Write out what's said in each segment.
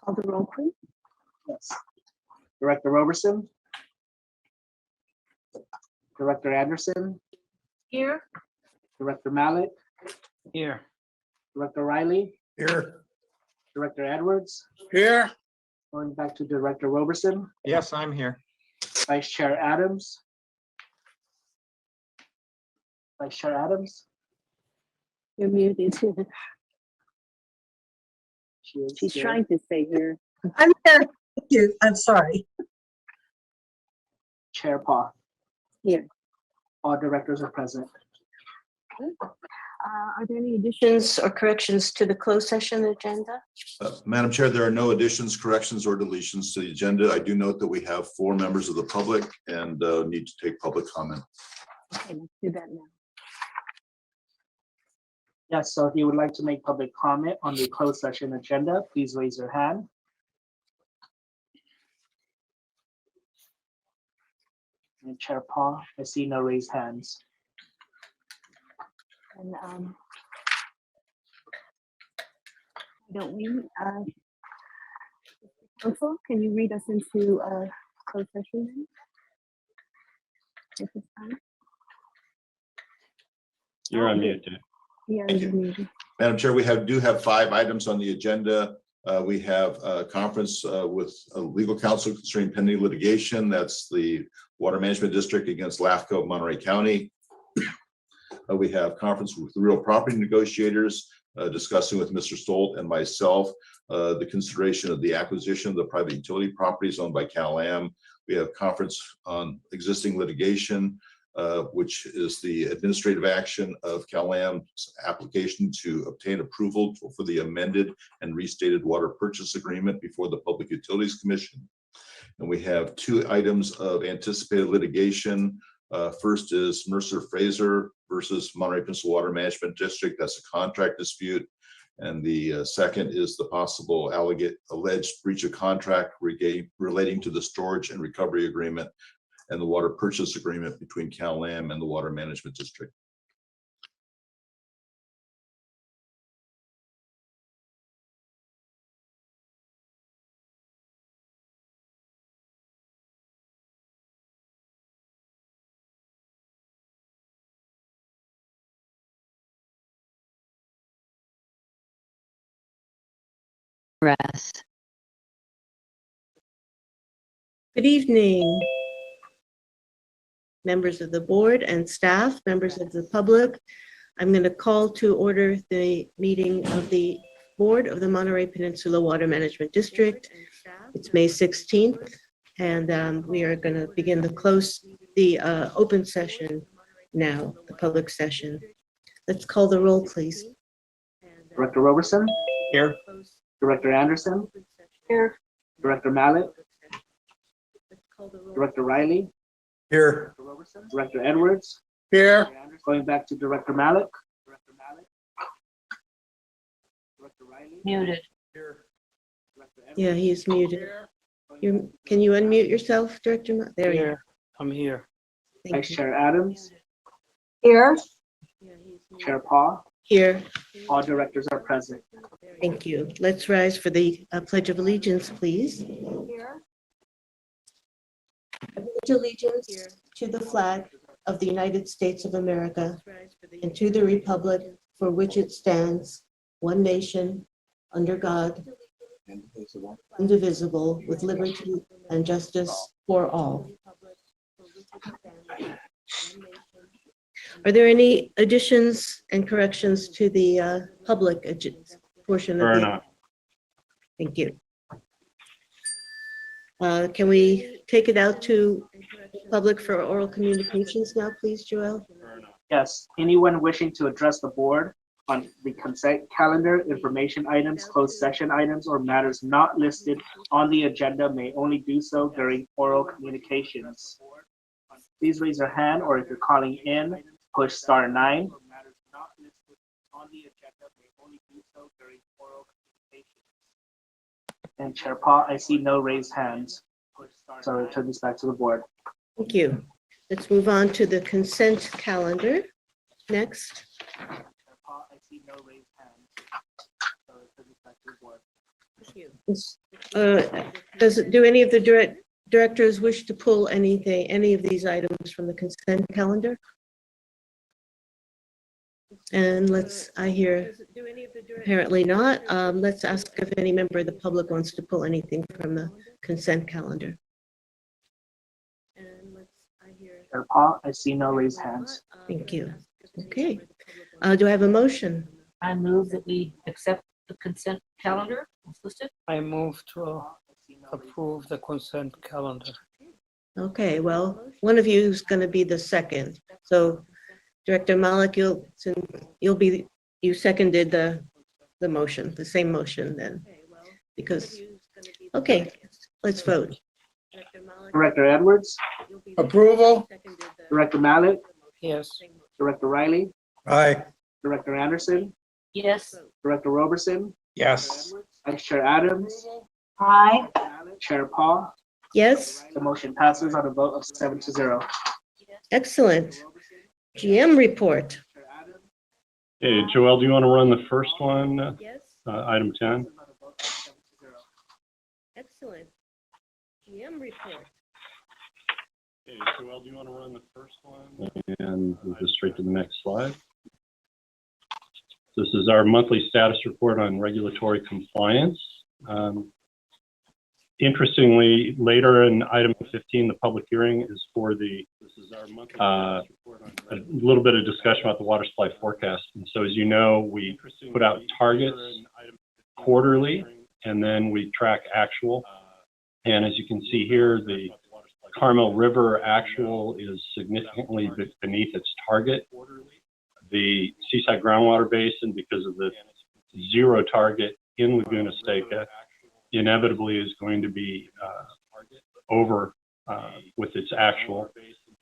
Call the roll, please. Yes. Director Roberson. Director Anderson. Here. Director Mallett. Here. Director Riley. Here. Director Edwards. Here. Going back to Director Roberson. Yes, I'm here. Vice Chair Adams. Vice Chair Adams. You're muted. She is She's here. trying to say here. I'm here. Thank you. I'm sorry. Chair Paul. Here. All directors are present. Are there any additions or corrections to the closed session agenda? Madam Chair, there are no additions, corrections, or deletions to the agenda. I do note that we have 4 members of the public and need to take public comment. Okay, let's do that now. Yes, so if you would like to make public comment on the closed session agenda, please raise your hand. And Chair Paul, I see no raised hands. And don't we, counsel, can you read us into closed session then? At this time? You're Oh, unmuted. Yeah, Thank you're you. muted. Madam Chair, we do have 5 items on the agenda. We have a conference with legal counsel concerning pending litigation. That's the Water Management District against LAFCO of Monterey County. We have conference with real property negotiators discussing with Mr. Stolt and myself the consideration of the acquisition of the private utility properties owned by Cal-Am. We have conference on existing litigation, which is the administrative action of Cal-Am's application to obtain approval for the amended and restated water purchase agreement before the Public Utilities Commission. And we have 2 items of anticipated litigation. First is Mercer Fraser versus Monterey Peninsula Water Management District. That's a contract dispute. And the second is the possible alleged breach of contract relating to the storage and recovery agreement and the water purchase agreement between Cal-Am and the Water Management District. Rest. Good evening, members of the board and staff, members of the public. I'm going to call to order the meeting of the Board of the Monterey Peninsula Water Management District. It's May 16th, and we are going to begin the open session now, the public session. Let's call the roll, please. Director Roberson. Here. Director Anderson. Here. Director Mallett. Director Riley. Here. Director Edwards. Here. Going back to Director Mallett. Director Riley. Muted. Yeah, he's muted. Can you unmute yourself, Director? There you are. I'm here. Thank Vice you. Chair Adams. Here. Chair Paul. Here. All directors are present. Thank you. Let's rise for the Pledge of Allegiance, please. Here. I pledge allegiance to the flag of the United States of America and to the republic for which it stands, one nation, under God, indivisible, with liberty and justice for all. Are there any additions and corrections to the public portion of the? Thank you. Can we take it out to public for oral communications now, please, Joelle? Yes, anyone wishing to address the board on the consent calendar, information items, closed session items, or matters not listed on the agenda may only do so during oral communications. Please raise your hand, or if you're calling in, push *9. And Chair Paul, I see no raised hands. So I return this back to the board. Thank you. Let's move on to the consent calendar next. Chair Paul, I see no raised hands. So I return this back to the board. Do any of the directors wish to pull any of these items from the consent calendar? And I hear apparently not. Let's ask if any member of the public wants to pull anything from the consent calendar. Chair Paul, I see no raised hands. Thank you. Okay. Do I have a motion? I move that we accept the consent calendar as listed. I move to approve the consent calendar. Okay, well, one of you is going to be the second. So Director Malik, you seconded the motion, the same motion then, because, okay, let's vote. Director Edwards, Approval? Director Malik, Yes. Director Riley, Aye. Director Anderson, Yes. Director Roberson, Yes. Vice Chair Adams, Aye. Chair Paul. Yes, The motion passes on a vote of 7-0. excellent. GM report. Hey, Joelle, do you want to run the first one, Yes, item 10? excellent. GM report. Hey, Joelle, do you want to run the first one? And we'll go straight to the next slide. This is our monthly status report on regulatory compliance. Interestingly, later in item 15, the public hearing is for a little bit of discussion about the water supply forecast. And so, as you know, we put out targets quarterly, and then we track actual. And as you can see here, the Carmel River actual is significantly beneath its target. The Seaside Groundwater Basin, because of the zero target in Laguna Seca, inevitably is going to be over with its actual,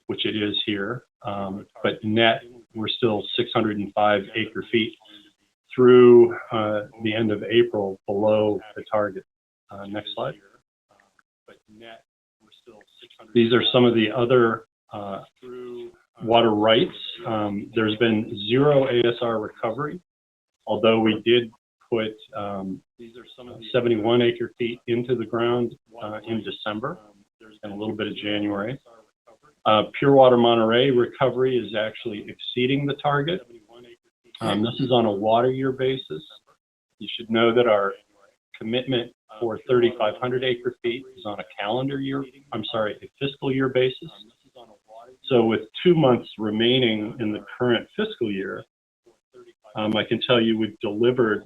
which it is here. But net, we're still 605 acre feet through the end of April below the target. Next slide. These are some of the other water rights. There's been zero ASR recovery, although we did put 71 acre feet into the ground in December and a little bit of January. Pure Water Monterey recovery is actually exceeding the target. This is on a water year basis. You should know that our commitment for 3,500 acre feet is on a a fiscal year basis. So with 2 months remaining in the current fiscal year, I can tell you we've delivered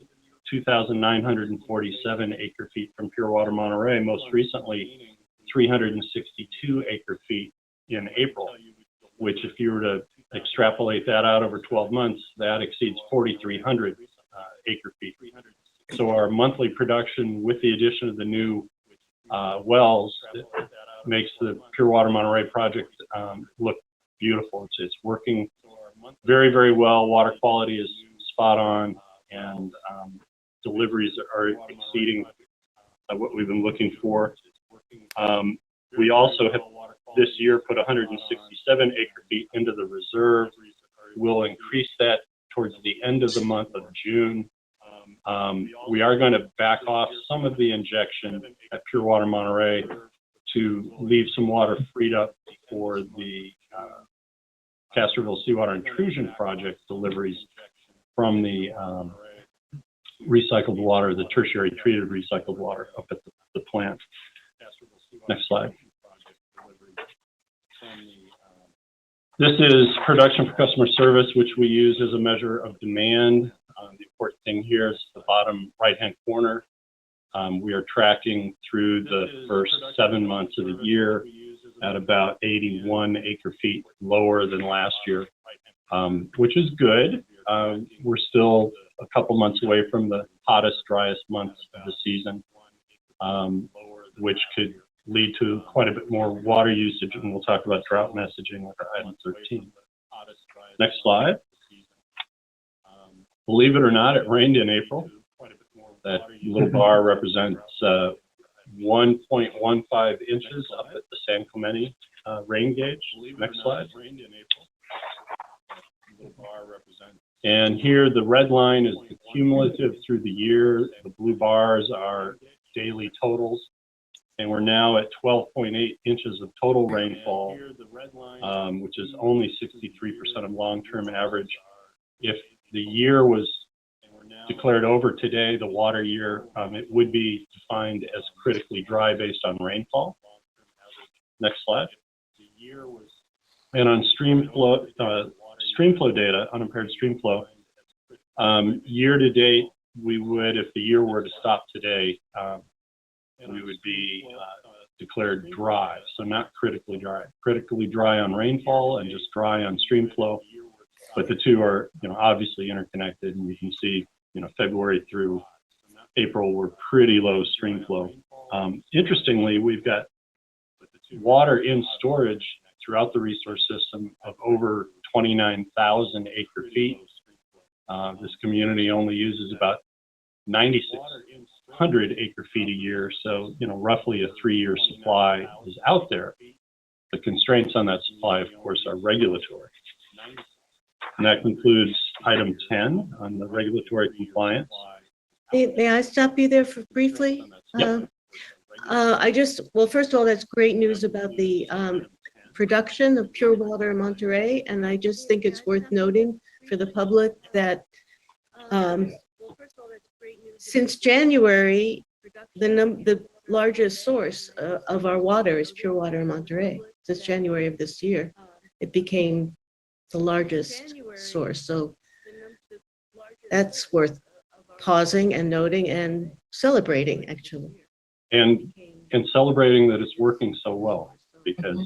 2,947 acre feet from Pure Water Monterey, most recently 362 acre feet in April, which if you were to extrapolate that out over 12 months, that exceeds 4,300 acre feet. So our monthly production with the addition of the new wells makes the Pure Water Monterey project look beautiful. It's working very, very well. Water quality is spot on, and deliveries are exceeding what we've been looking for. We also have this year put 167 acre feet into the reserve. We'll increase that towards the end of the month of June. We are going to back off some of the injection at Pure Water Monterey to leave some water freed up for the Castroville Seawater Intrusion Project deliveries from the recycled water, the tertiary treated recycled water up at the plant. Next slide. This is production for customer service, which we use as a measure of demand. The important thing here is the bottom right-hand corner. We are tracking through the first 7 months of the year at about 81 acre feet lower than last year, which is good. We're still a couple months away from the hottest, driest months of the season, which could lead to quite a bit more water usage, and we'll talk about drought messaging under item 13. Next slide. Believe it or not, it rained in April. That little bar represents 1.15 inches up at the San Clemente rain gauge. Next slide. Little bar represents And here the red line is the cumulative through the year. The blue bars are daily totals. And we're now at 12.8 inches of total rainfall, which is only 63% of long-term average. If the year was declared over today, the water year, it would be defined as critically dry based on rainfall. Next slide. And on stream flow data, unimpaired stream flow, year to date, we would, if the year were to stop today, we would be declared dry, so not critically dry. Critically dry on rainfall and just dry on stream flow, but the two are, obviously interconnected, and you can see, February through April were pretty low stream flow. Interestingly, we've got water in storage throughout the resource system of over 29,000 acre feet. This community only uses about 9,600 acre feet a year, so roughly a 3-year supply is out there. The constraints on that supply, of course, are regulatory. And that concludes item 10 on the regulatory compliance. May I stop you there for briefly? Yep. Well, first of all, that's great news about the production of pure water in Monterey, and I just think it's worth noting for the public that since January, the largest source of our water is pure water in Monterey. Since January of this year, it became the largest source. So that's worth pausing and noting and celebrating, actually. And celebrating that it's working so well, because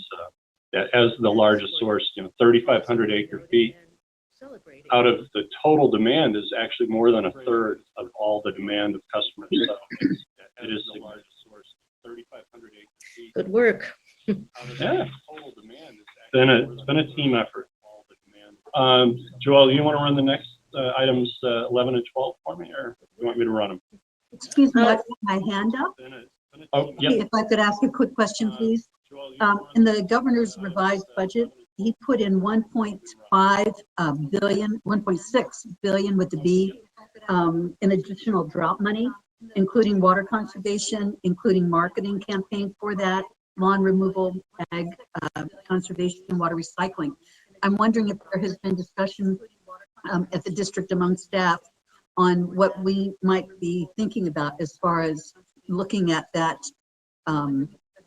as the largest source, 3,500 acre feet out of the total demand is actually more than a third of all the demand of customers. So it is the largest source, 3,500 acre feet. Good work. Yeah, it's been a team effort. Joel, you want to run the next items 11 and 12 for me, or you want me to run them? Excuse me, I have my hand up. Oh, yeah. If I could ask a quick question, please. In the governor's revised budget, he put in 1.5 billion, 1.6 billion with the B, in additional drought money, including water conservation, including marketing campaign for that, lawn removal, ag, conservation, and water recycling. I'm wondering if there has been discussion at the district among staff on what we might be thinking about as far as looking at that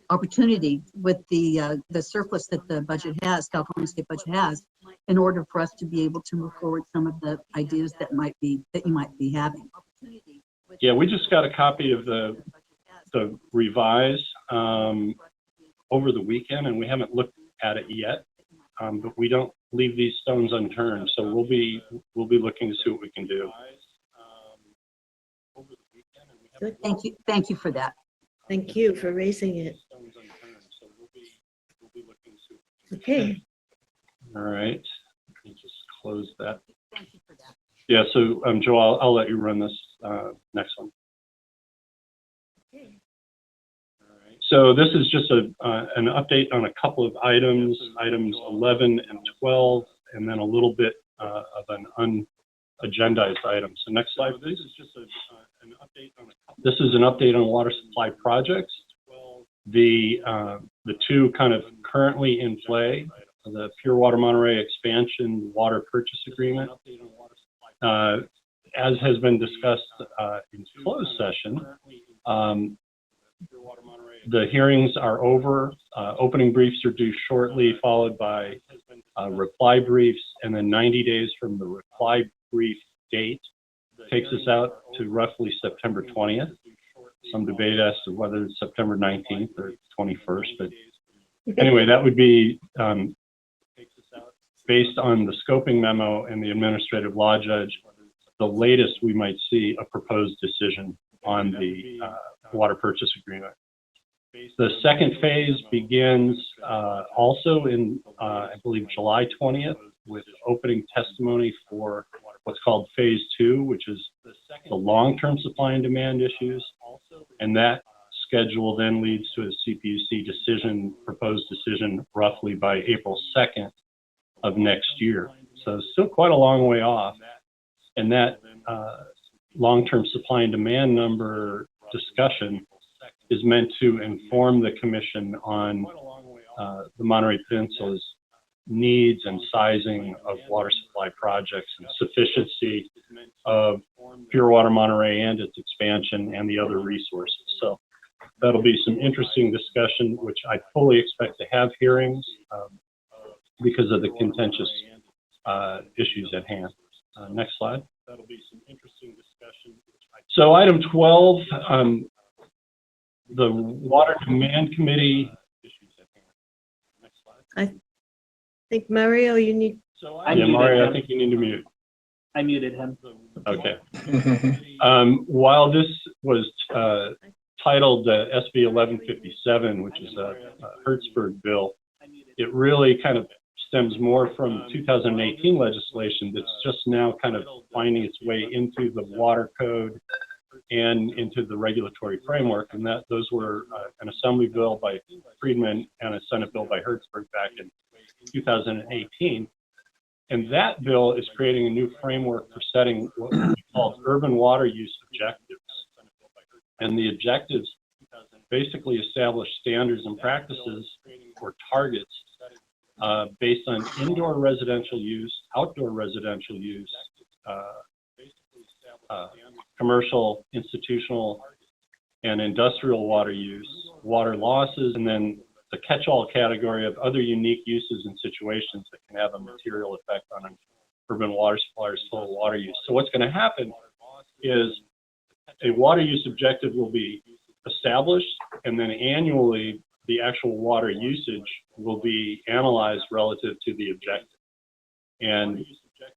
opportunity with the surplus that the budget has, California state budget has, in order for us to be able to move forward some of the ideas that you might be having. Yeah, we just got a copy of the revise over the weekend, and we haven't looked at it yet. But we don't leave these stones unturned, so we'll be looking to see what we can do. Good. Thank you for that. Thank you for raising it. Okay. All right. Let me just close that. Yeah. So, Joe, I'll let you run this next one. So this is just an update on a couple of items 11 and 12, and then a little bit of an unagendized item. So next slide, please. This is an update on water supply projects. The two kind of currently in play, the Pure Water Monterey expansion water purchase agreement. As has been discussed in closed session, the hearings are over. Opening briefs are due shortly, followed by reply briefs, and then 90 days from the reply brief date takes us out to roughly September 20th. Some debate as to whether it's September 19th or 21st, but anyway, that would be based on the scoping memo and the administrative law judge, the latest we might see a proposed decision on the water purchase agreement. The second phase begins also in, I believe, July 20th with opening testimony for what's called phase 2, which is the long-term supply and demand issues. And that schedule then leads to a CPUC decision, proposed decision, roughly by April 2nd of next year. So still quite a long way off. And that long-term supply and demand number discussion is meant to inform the commission on the Monterey Peninsula's needs and sizing of water supply projects and sufficiency of Pure Water Monterey and its expansion and the other resources. So that'll be some interesting discussion, which I fully expect to have hearings because of the contentious issues at hand. Next slide. That'll be some interesting discussion. So item 12, the Water Demand Committee. Next slide. I think Mario, you need, Yeah, Mario, I think you need to mute. I muted him. Okay. While this was titled SB 1157, which is a Hertzberg bill, it really kind of stems more from 2018 legislation that's just now kind of finding its way into the water code and into the regulatory framework. And that those were an assembly bill by Friedman and a Senate bill by Hertzberg back in 2018. And that bill is creating a new framework for setting what we call urban water use objectives. And the objectives basically establish standards and practices or targets based on indoor residential use, outdoor residential use, commercial, institutional, and industrial water use, water losses, and then the catch-all category of other unique uses and situations that can have a material effect on an urban water supplier's total water use. So what's going to happen is a water use objective will be established, and then annually the actual water usage will be analyzed relative to the objective. And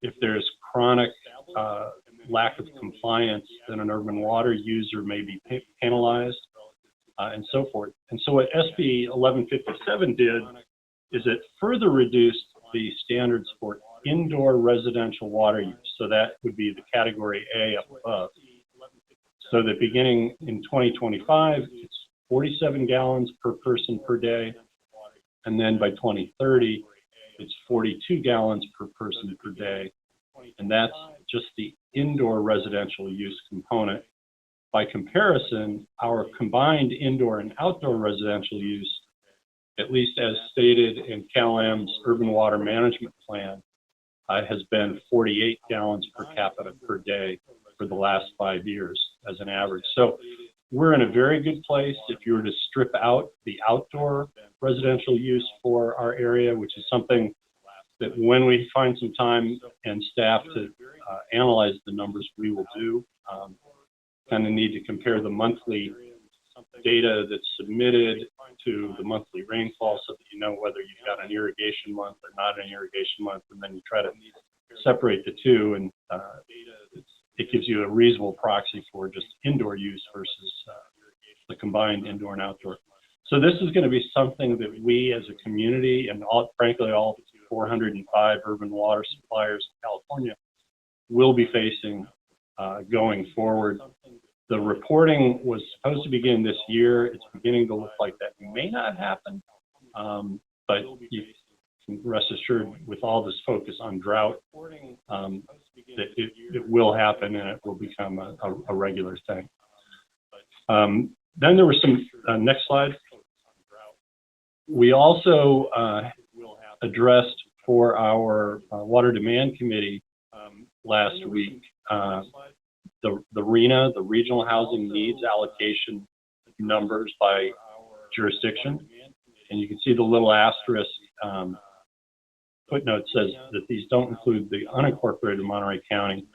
if there's chronic lack of compliance, then an urban water user may be penalized and so forth. And so what SB 1157 did is it further reduced the standards for indoor residential water use. So that would be the category A up above. So that beginning in 2025, it's 47 gallons per person per day. And then by 2030, it's 42 gallons per person per day. And that's just the indoor residential use component. By comparison, our combined indoor and outdoor residential use, at least as stated in CalAM's Urban Water Management Plan, has been 48 gallons per capita per day for the last 5 years as an average. So we're in a very good place. If you were to strip out the outdoor residential use for our area, which is something that when we find some time and staff to analyze the numbers, we will do. Kind of need to compare the monthly data that's submitted to the monthly rainfall so that you know whether you've got an irrigation month or not an irrigation month, and then you try to separate the two, and it gives you a reasonable proxy for just indoor use versus the combined indoor and outdoor. So this is going to be something that we as a community and frankly all 405 urban water suppliers in California will be facing going forward. The reporting was supposed to begin this year. It's beginning to look like that may not happen, but you can rest assured with all this focus on drought, that it will happen and it will become a regular thing. Then there was some, next slide. We also addressed for our Water Demand Committee last week the RHNA, the Regional Housing Needs Allocation numbers by jurisdiction. And you can see the little asterisk footnote says that these don't include the unincorporated Monterey County,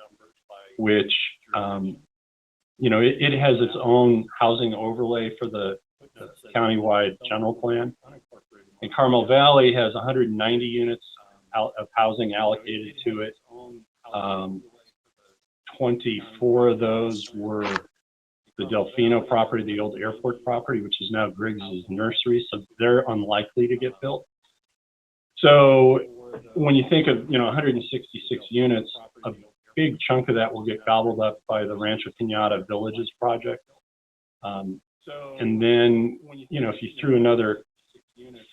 which, you know, it has its own housing overlay for the countywide general plan. And Carmel Valley has 190 units of housing allocated to it. 24 of those were the Delfino property, the old airport property, which is now Griggs' nursery. So they're unlikely to get built. So when you think of, you know, 166 units, a big chunk of that will get gobbled up by the Rancho Piñata Villages project. And then, you know, if you threw another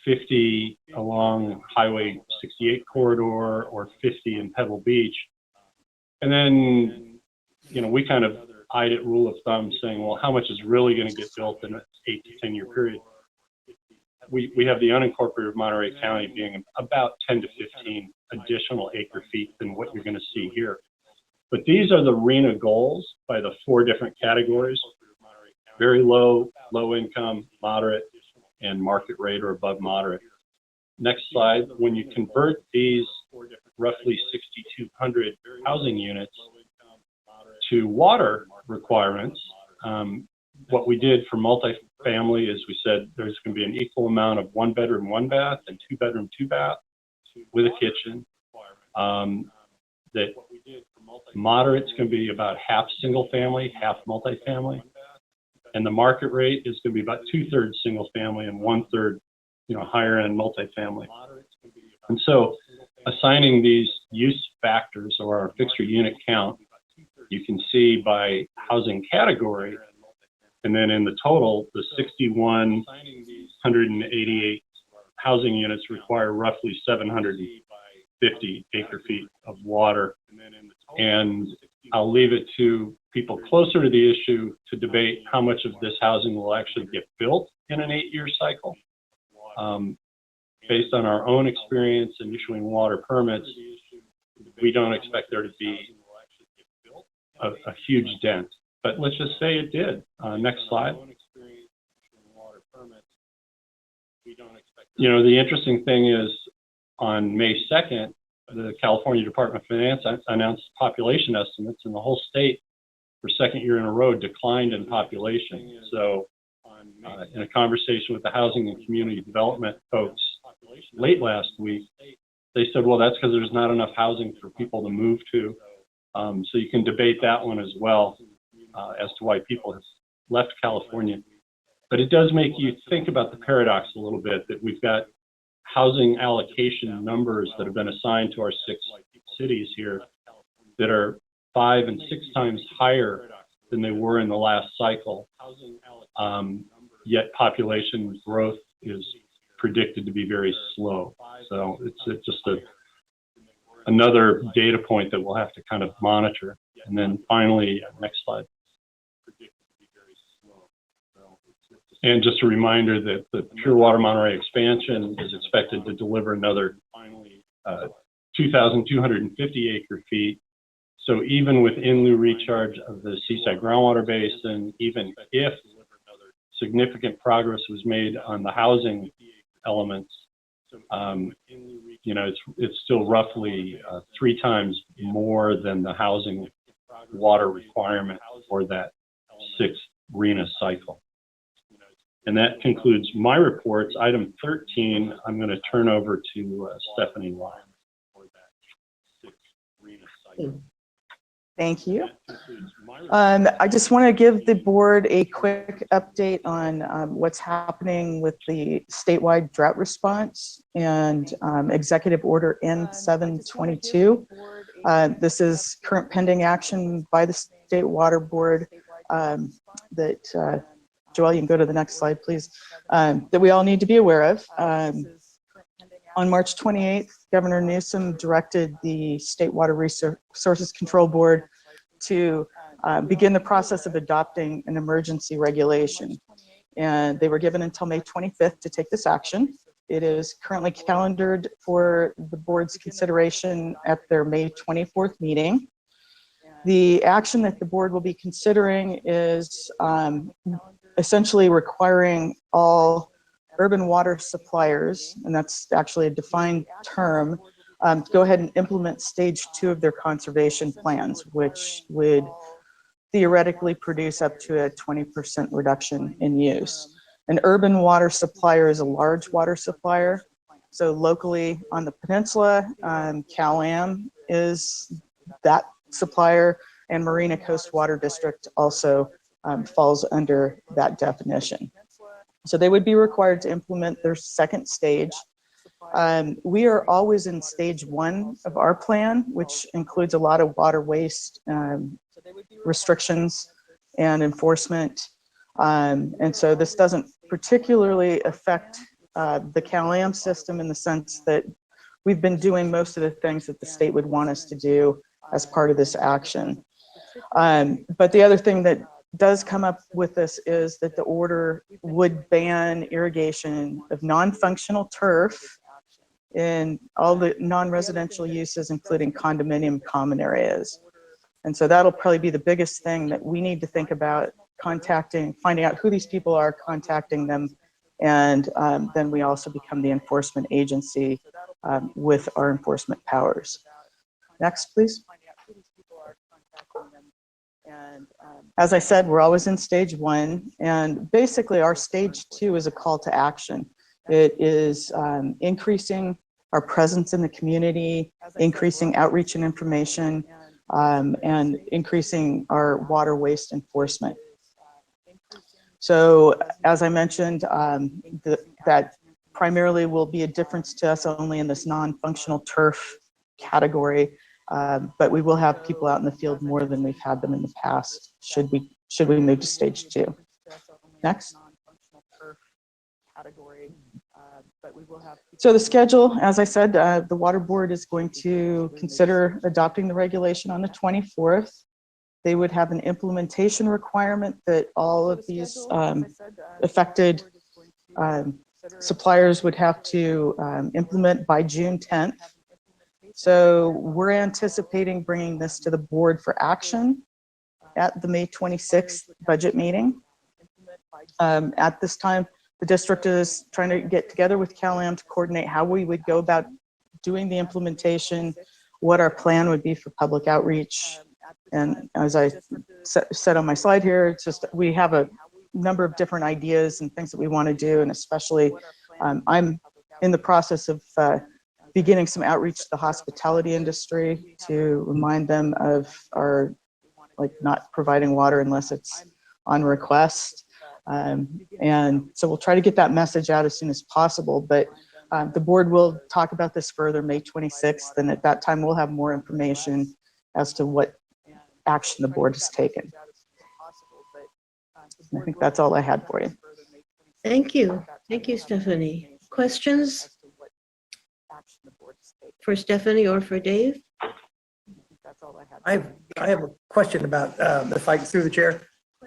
50 along Highway 68 corridor or 50 in Pebble Beach, And then, we kind of eyed it rule of thumb saying, well, how much is really going to get built in an 8 to 10 year period? We have the unincorporated Monterey County being about 10 to 15 additional acre feet than what you're going to see here. But these are the RENA goals by the 4 different categories: very low, low income, moderate, and market rate or above moderate. Next slide. When you convert these roughly 6,200 housing units to water requirements, what we did for multifamily is we said there's going to be an equal amount of 1 bedroom, 1 bath, and 2 bedroom, 2 bath with a kitchen. That moderate's going to be about half single family, half multifamily, and the market rate is going to be about 2/3 single family and 1/3, higher end multifamily. And so, assigning these use factors or our fixture unit count, you can see by housing category, and then in the total, the 6,188 housing units require roughly 750 acre feet of water. And I'll leave it to people closer to the issue to debate how much of this housing will actually get built in an 8-year cycle. Based on our own experience in issuing water permits, we don't expect there to be a huge dent, but let's just say it did. Next slide. The interesting thing is on May 2nd, the California Department of Finance announced population estimates, and the whole state for 2nd year in a row declined in population. So in a conversation with the Housing and Community Development folks late last week, they said, well, that's because there's not enough housing for people to move to. So you can debate that one as well as to why people have left California. But it does make you think about the paradox a little bit, that we've got housing allocation numbers that have been assigned to our 6 cities here that are 5 and 6 times higher than they were in the last cycle. Yet population growth is predicted to be very slow. So it's just another data point that we'll have to kind of monitor. And then finally, next slide. And just a reminder that the Pure Water Monterey expansion is expected to deliver another 2,250 acre feet. So even with in-lieu recharge of the Seaside Groundwater Basin, even if significant progress was made on the housing elements, it's still roughly 3 times more than the housing water requirement for that 6th RENA cycle. And that concludes my reports. Item 13, I'm going to turn over to Stephanie Lyon for that 6th RENA cycle. Thank you. I just want to give the board a quick update on what's happening with the statewide drought response and Executive Order N722. This is current pending action by the State Water Board that, Joelle, you can go to the next slide, please, that we all need to be aware of. On March 28th, Governor Newsom directed the State Water Resources Control Board to begin the process of adopting an emergency regulation. And they were given until May 25th to take this action. It is currently calendared for the board's consideration at their May 24th meeting. The action that the board will be considering is essentially requiring all urban water suppliers, and that's actually a defined term, to go ahead and implement stage 2 of their conservation plans, which would theoretically produce up to a 20% reduction in use. An urban water supplier is a large water supplier. So locally on the peninsula, Cal-Am is that supplier, and Marina Coast Water District also falls under that definition. So they would be required to implement their 2nd stage. We are always in stage 1 of our plan, which includes a lot of water waste restrictions and enforcement. And so this doesn't particularly affect the Cal-Am system in the sense that we've been doing most of the things that the state would want us to do as part of this action. But the other thing that does come up with this is that the order would ban irrigation of non-functional turf in all the non-residential uses, including condominium common areas. And so that'll probably be the biggest thing that we need to think about, finding out who these people are, contacting them, and then we also become the enforcement agency with our enforcement powers. Next, please. And as I said, we're always in stage 1, and basically our stage 2 is a call to action. It is increasing our presence in the community, increasing outreach and information, and increasing our water waste enforcement. So as I mentioned, that primarily will be a difference to us only in this non-functional turf category, but we will have people out in the field more than we've had them in the past, should we move to stage 2. Next. So the schedule, as I said, the water board is going to consider adopting the regulation on the 24th. They would have an implementation requirement that all of these affected suppliers would have to implement by June 10th. So we're anticipating bringing this to the board for action at the May 26th budget meeting. At this time, the district is trying to get together with CalAm to coordinate how we would go about doing the implementation, what our plan would be for public outreach. And as I said on my slide here, it's just we have a number of different ideas and things that we want to do, and especially I'm in the process of beginning some outreach to the hospitality industry to remind them of our not providing water unless it's on request. And so we'll try to get that message out as soon as possible, but the board will talk about this further May 26th, and at that time we'll have more information as to what action the board has taken. I think that's all I had for you. Thank you. Thank you, Stephanie. Questions for Stephanie or for Dave? I have a question about, if I through the chair.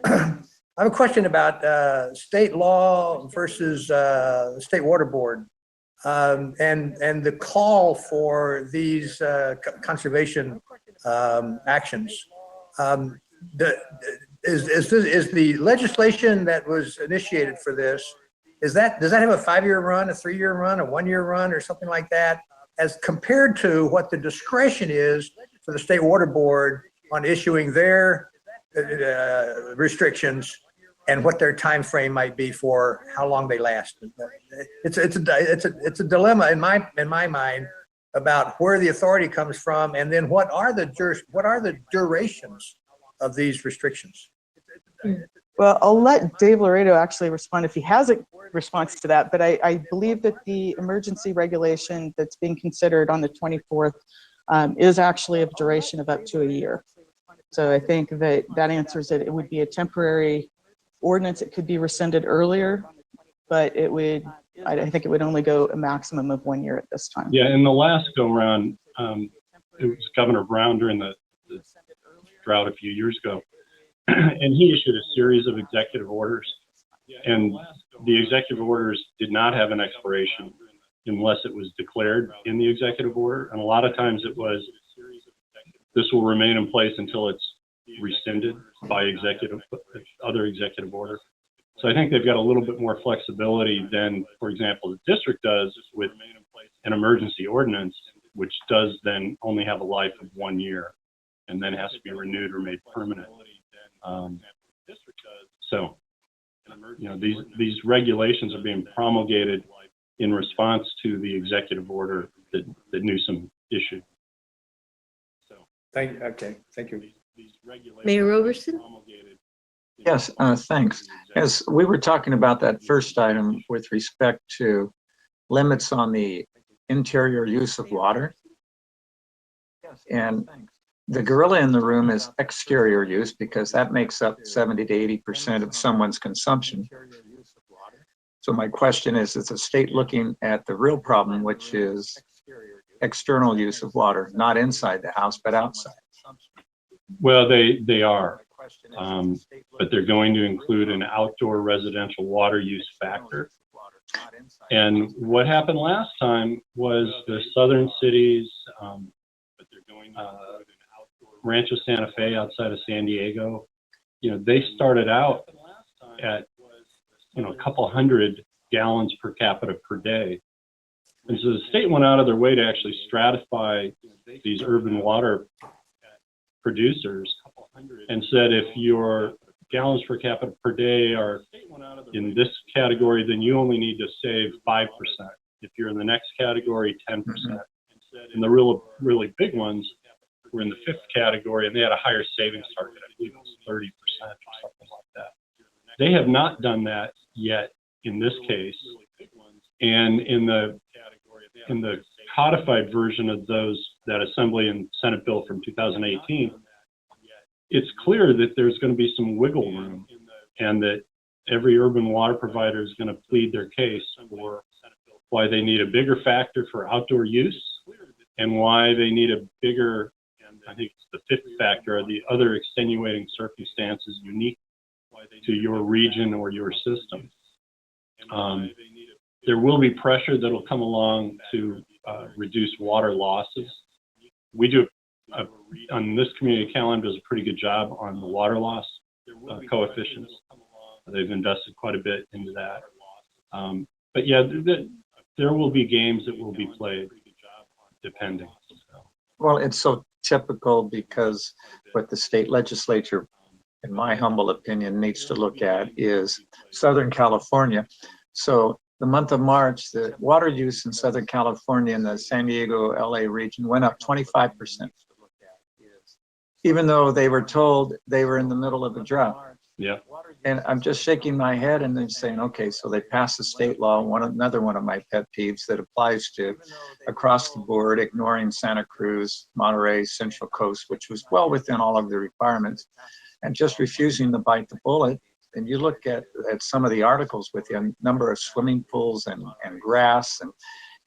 I have a question about state law versus the state water board and the call for these conservation actions. Is the legislation that was initiated for this, does that have a 5-year run, a 3-year run, a 1-year run, or something like that, as compared to what the discretion is for the state water board on issuing their restrictions and what their time frame might be for how long they last? It's a dilemma in my mind about where the authority comes from, and then what are the durations of these restrictions? Well, I'll let Dave Laredo actually respond if he has a response to that, but I believe that the emergency regulation that's being considered on the 24th is actually of duration of up to a year. So I think that answers it. It would be a temporary ordinance. It could be rescinded earlier, but it would, I think it would only go a maximum of 1 year at this time. Yeah, in the last go round, it was Governor Brown during the drought a few years ago, and he issued a series of executive orders, and the executive orders did not have an expiration unless it was declared in the executive order. And a lot of times it was, this will remain in place until it's rescinded by other executive order. So I think they've got a little bit more flexibility than, for example, the district does with an emergency ordinance, which does then only have a life of 1 year and then has to be renewed or made permanent. So, you know, these regulations are being promulgated in response to the executive order that Newsom issued. So, Thank you. Mayor Roberson? Yes, thanks. As we were talking about that first item with respect to limits on the interior use of water, and the gorilla in the room is exterior use, because that makes up 70 to 80% of someone's consumption. So my question is the state looking at the real problem, which is external use of water, not inside the house, but outside? Well, they are, but they're going to include an outdoor residential water use factor. And what happened last time was the southern cities, Rancho Santa Fe outside of San Diego, they started out at, a couple hundred gallons per capita per day. And so the state went out of their way to actually stratify these urban water producers and said, if your gallons per capita per day are in this category, then you only need to save 5%. If you're in the next category, 10%. And the really big ones were in the 5th category, and they had a higher savings target. I believe it was 30% or something like that. They have not done that yet in this case. And in the codified version of that Assembly and Senate bill from 2018, it's clear that there's going to be some wiggle room, and that every urban water provider is going to plead their case for why they need a bigger factor for outdoor use, and why they need a bigger, I think it's the 5th factor, or the other extenuating circumstances unique to your region or your system. There will be pressure that will come along to reduce water losses. We do, on this community, calendar does a pretty good job on the water loss coefficients. They've invested quite a bit into that. But yeah, there will be games that will be played depending. Well, it's so typical because what the state legislature, in my humble opinion, needs to look at is Southern California. So the month of March, the water use in Southern California in the San Diego, LA region went up 25%. Even though they were told they were in the middle of a drought. Yeah. And I'm just shaking my head and then saying, okay, so they passed a state law, another one of my pet peeves that applies to across the board, ignoring Santa Cruz, Monterey, Central Coast, which was well within all of the requirements, and just refusing to bite the bullet. And you look at some of the articles with the number of swimming pools and grass and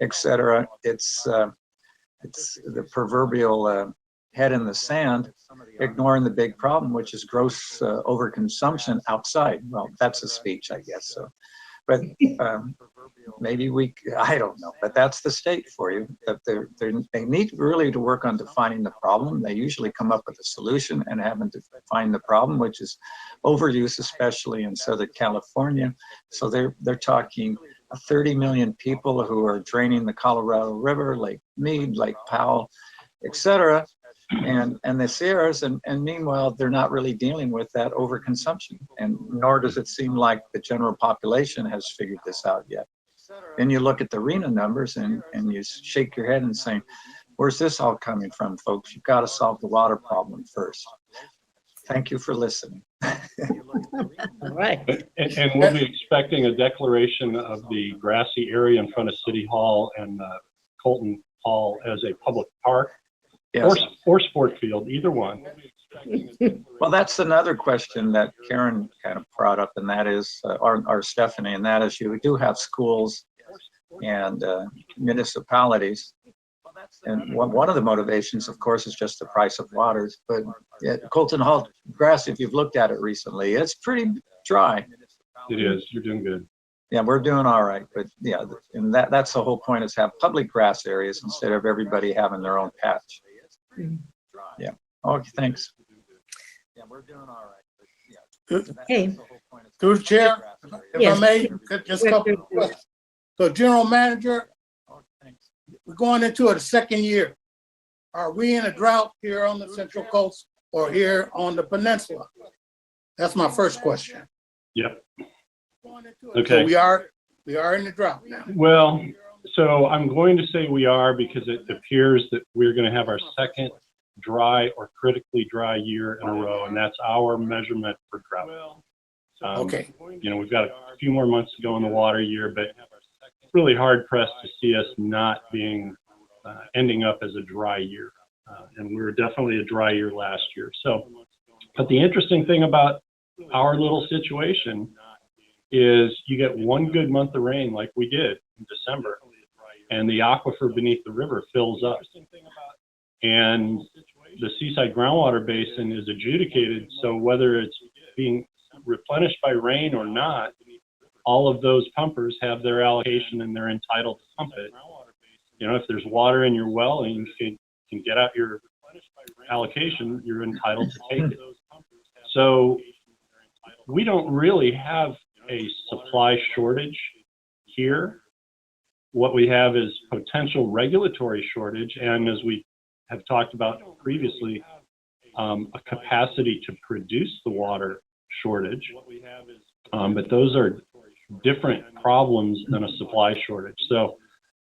et cetera. It's the proverbial head in the sand, ignoring the big problem, which is gross overconsumption outside. Well, that's a speech, I guess. So, but maybe I don't know, but that's the state for you. That they need really to work on defining the problem. They usually come up with a solution and haven't defined the problem, which is overuse, especially in Southern California. So they're talking 30 million people who are draining the Colorado River, Lake Mead, Lake Powell, et cetera, and the Sierras, and meanwhile, they're not really dealing with that overconsumption, and nor does it seem like the general population has figured this out yet. Then you look at the RENA numbers and you shake your head and say, where's this all coming from, folks? You've got to solve the water problem first. Thank you for listening. All right. And we'll be expecting a declaration of the grassy area in front of City Hall and Colton Hall as a public park. Yes. Or sport field, either one. Well, that's another question that Karen kind of brought up, and that is, or Stephanie, and that is, you do have schools and municipalities. And one of the motivations, of course, is just the price of waters. But Colton Hall grass, if you've looked at it recently, it's pretty dry. It is. You're doing good. Yeah, we're doing all right. But yeah, and that's the whole point, is have public grass areas instead of everybody having their own patch. Yeah. Okay, thanks. Yeah, we're doing all right. Okay. Through the chair, if Yes. I may, just a couple of questions. So General Manager, we're going into the second year. Are we in a drought here on the Central Coast or here on the Peninsula? That's my first question. Yep. So Okay. we are in the drought now. Well, so I'm going to say we are, because it appears that we're going to have our second dry or critically dry year in a row, and that's our measurement for drought. Okay. We've got a few more months to go in the water year, but it's really hard pressed to see us not being ending up as a dry year. And we were definitely a dry year last year. So, but the interesting thing about our little situation is you get one good month of rain like we did in December, and the aquifer beneath the river fills up. And the Seaside Groundwater Basin is adjudicated. So whether it's being replenished by rain or not, all of those pumpers have their allocation and they're entitled to pump it. You know, if there's water in your well and you can get out your allocation, you're entitled to take it. So we don't really have a supply shortage here. What we have is potential regulatory shortage, and as we have talked about previously, a capacity to produce the water shortage. But those are different problems than a supply shortage. So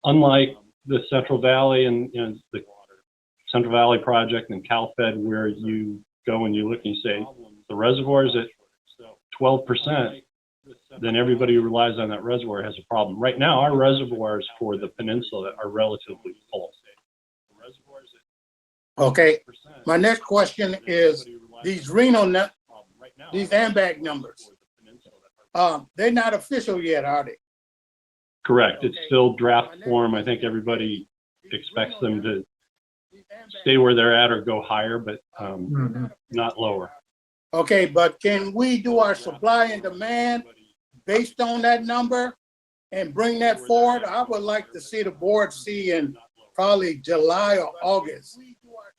unlike the Central Valley and the Central Valley project and CalFed, where you go and you look and you say the reservoir is at 12%, then everybody who relies on that reservoir has a problem. Right now, our reservoirs for the peninsula are relatively full. Okay, my next question is these these AMBAC numbers. They're not official yet, are they? Correct. It's still draft form. I think everybody expects them to stay where they're at or go higher, but not lower. Okay, but can we do our supply and demand based on that number and bring that forward? I would like to see the board see in probably July or August,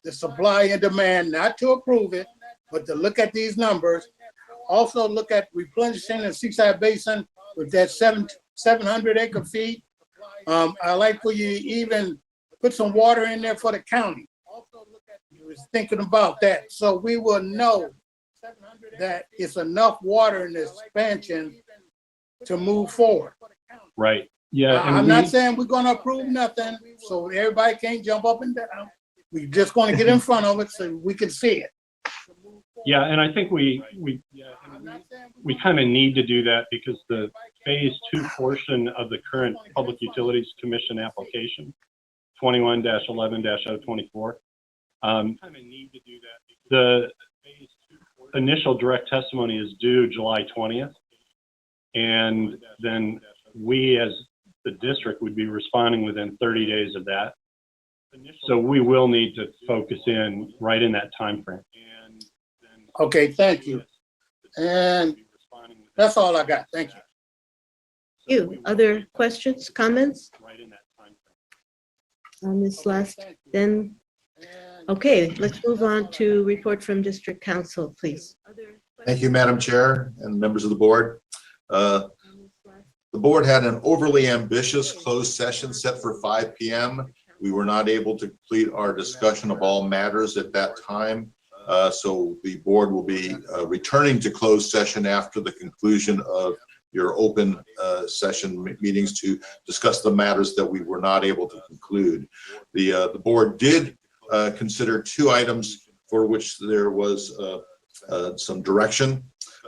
the supply and demand, not to approve it, but to look at these numbers. Also look at replenishing the Seaside Basin with that 700 acre feet. I like for you to even put some water in there for the county. I was thinking about that. So we will know that it's enough water in this expansion to move forward. Right. Yeah. I'm not saying we're going to approve nothing, so everybody can't jump up and down. We're just going to get in front of it so we can see it. Yeah, and I think we kind of need to do that because the phase 2 portion of the current Public Utilities Commission application, 21-11-024, the initial direct testimony is due July 20th. And then we as the district would be responding within 30 days of that. So we will need to focus in right in that time frame. Okay, thank you. And that's all I got. Thank you. Other questions, comments? On this last, then, okay, let's move on to report from District Council, please. Thank you, Madam Chair and members of the board. The board had an overly ambitious closed session set for 5 p.m. We were not able to complete our discussion of all matters at that time. So the board will be returning to closed session after the conclusion of your open session meetings to discuss the matters that we were not able to conclude. The board did consider 2 items for which there was some direction.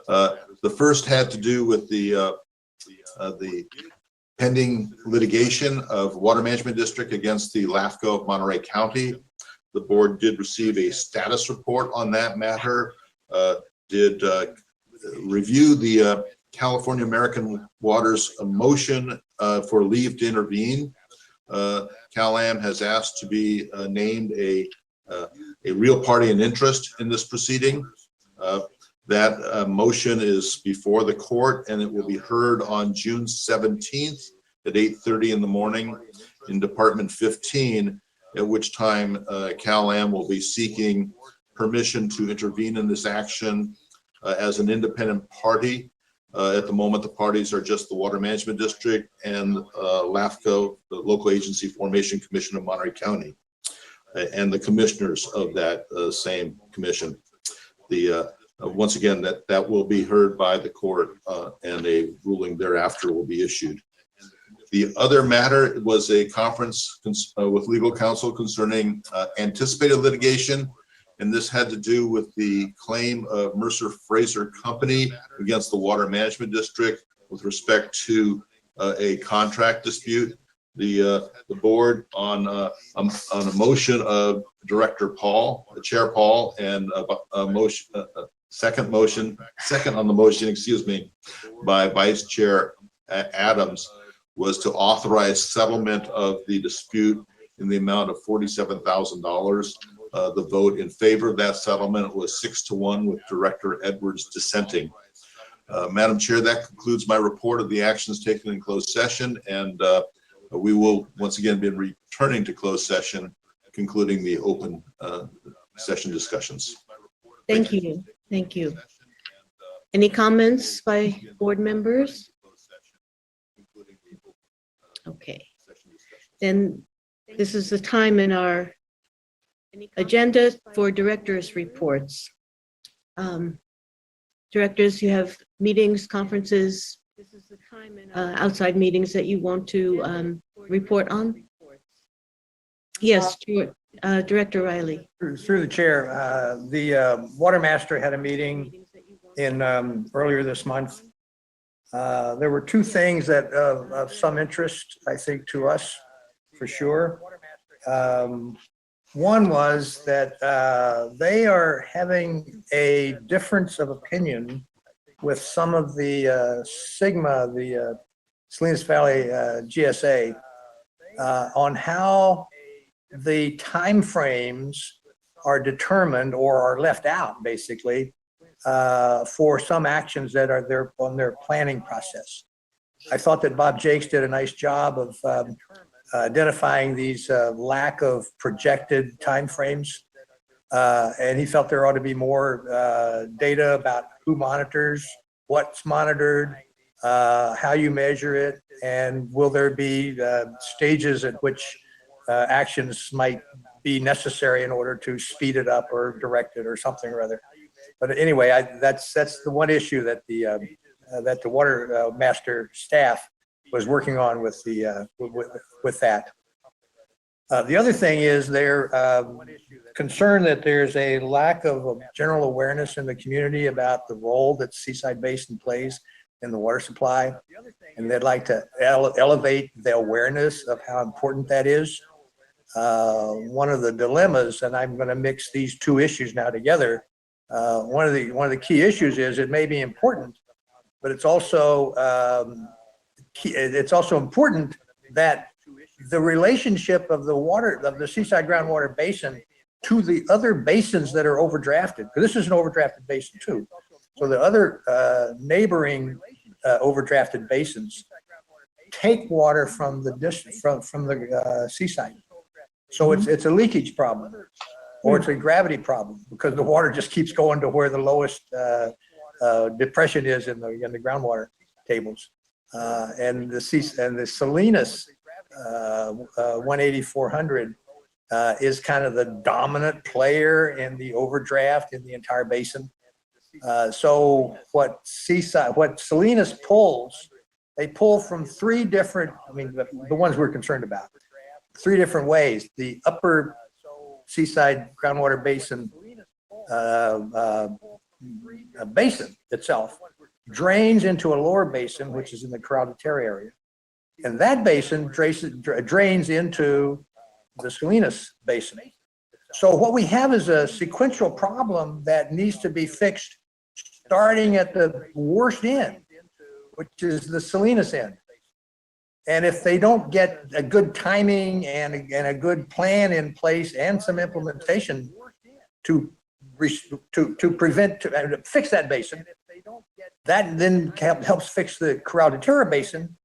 The first had to do with the pending litigation of Water Management District against the LAFCO of Monterey County. The board did receive a status report on that matter, did review the California American Water's motion for leave to intervene. CalAm has asked to be named a real party in interest in this proceeding. That motion is before the court and it will be heard on June 17th at 8:30 in the morning in Department 15, at which time CalAm will be seeking permission to intervene in this action as an independent party. At the moment, the parties are just the Water Management District and LAFCO, the Local Agency Formation Commission of Monterey County, and the commissioners of that same commission. Once again, that will be heard by the court and a ruling thereafter will be issued. The other matter was a conference with legal counsel concerning anticipated litigation, and this had to do with the claim of Mercer Fraser Company against the Water Management District with respect to a contract dispute. The board on a motion of Director Paul, Chair Paul, and a motion, second on the motion, excuse me, by Vice Chair Adams, was to authorize settlement of the dispute in the amount of $47,000. The vote in favor of that settlement was 6-1 with Director Edwards dissenting. Madam Chair, that concludes my report of the actions taken in closed session, and we will once again be returning to closed session, concluding the open session discussions. Thank you. Thank you. Any comments by board members? Okay. Then this is the time in our agenda for directors' reports. Directors, you have meetings, conferences, outside meetings that you want to report on? Yes, Director Riley. Through the chair, the Water Master had a meeting in earlier this month. There were two things that of some interest, I think, to us, for sure. One was that they are having a difference of opinion with some of the Sigma, the Salinas Valley GSA, on how the timeframes are determined or are left out, basically, for some actions that are there on their planning process. I thought that Bob Jakes did a nice job of identifying these lack of projected timeframes. And he felt there ought to be more data about who monitors, what's monitored, how you measure it, and will there be stages at which actions might be necessary in order to speed it up or direct it or something or other. But anyway, that's the one issue that the Water Master staff was working on with the with that. The other thing is they're concerned that there's a lack of general awareness in the community about the role that Seaside Basin plays in the water supply, and they'd like to elevate the awareness of how important that is. One of the dilemmas, and I'm going to mix these two issues now together. One of the key issues is it may be important, but it's also important that the relationship of the water of the Seaside Groundwater Basin to the other basins that are overdrafted, because this is an overdrafted basin too. So the other neighboring overdrafted basins take water from the district from the seaside. So it's a leakage problem, or it's a gravity problem, because the water just keeps going to where the lowest depression is in the groundwater tables. And the Salinas 18400 is kind of the dominant player in the overdraft in the entire basin. So what Salinas pulls, they pull from three different, I mean, the ones we're concerned about, three different ways. The upper Seaside Groundwater Basin basin itself drains into a lower basin, which is in the Corral de Terre area. And that basin drains into the Salinas Basin. So what we have is a sequential problem that needs to be fixed starting at the worst end, which is the Salinas end. And if they don't get a good timing and a good plan in place and some implementation to fix that basin, that then helps fix the Corral de Terre Basin,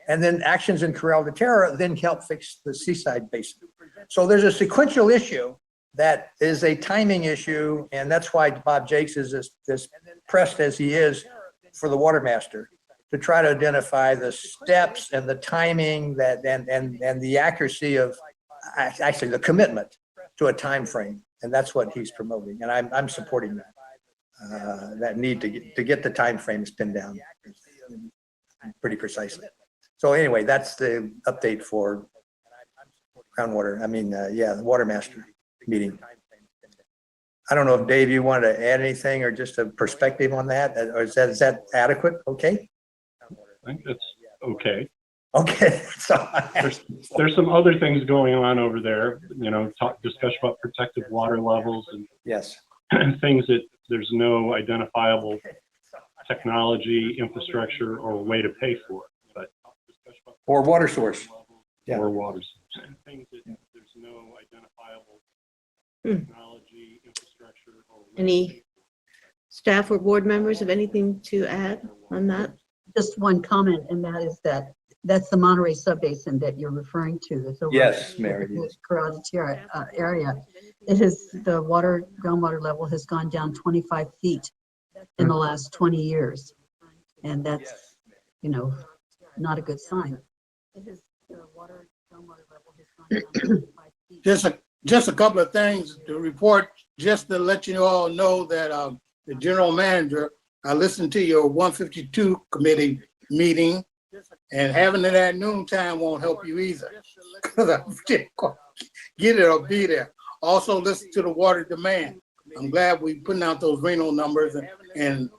and then actions in Corral de Terre then help fix the Seaside Basin. So there's a sequential issue that is a timing issue, and that's why Bob Jakes is as pressed as he is for the Water Master to try to identify the steps and the timing that and the accuracy of actually the commitment to a time frame, and that's what he's promoting, and I'm supporting that. That need to get the time frames pinned down pretty precisely. So anyway, that's the update for groundwater. I mean, the Water Master meeting. I don't know if Dave, you wanted to add anything or just a perspective on that, or is that adequate? Okay. I think that's okay. Okay. So there's some other things going on over there, discussion about protected water levels and yes, and things that there's no identifiable technology, infrastructure, or way to pay for, but or water source. Or water source. Things that there's no identifiable technology. Any staff or board members have anything to add on that? Just one comment, and that is that that's the Monterey subbasin that you're referring to. That's over Yes, Mary, it is. Corrado Tierra area. The groundwater level has gone down 25 feet in the last 20 years. And that's, not a good sign. Just a couple of things to report, just to let you all know that the general manager, I listened to your 152 committee meeting, and having it at noontime won't help you either. Get it or be there. Also listen to the water demand. I'm glad we're putting out those Reno numbers, and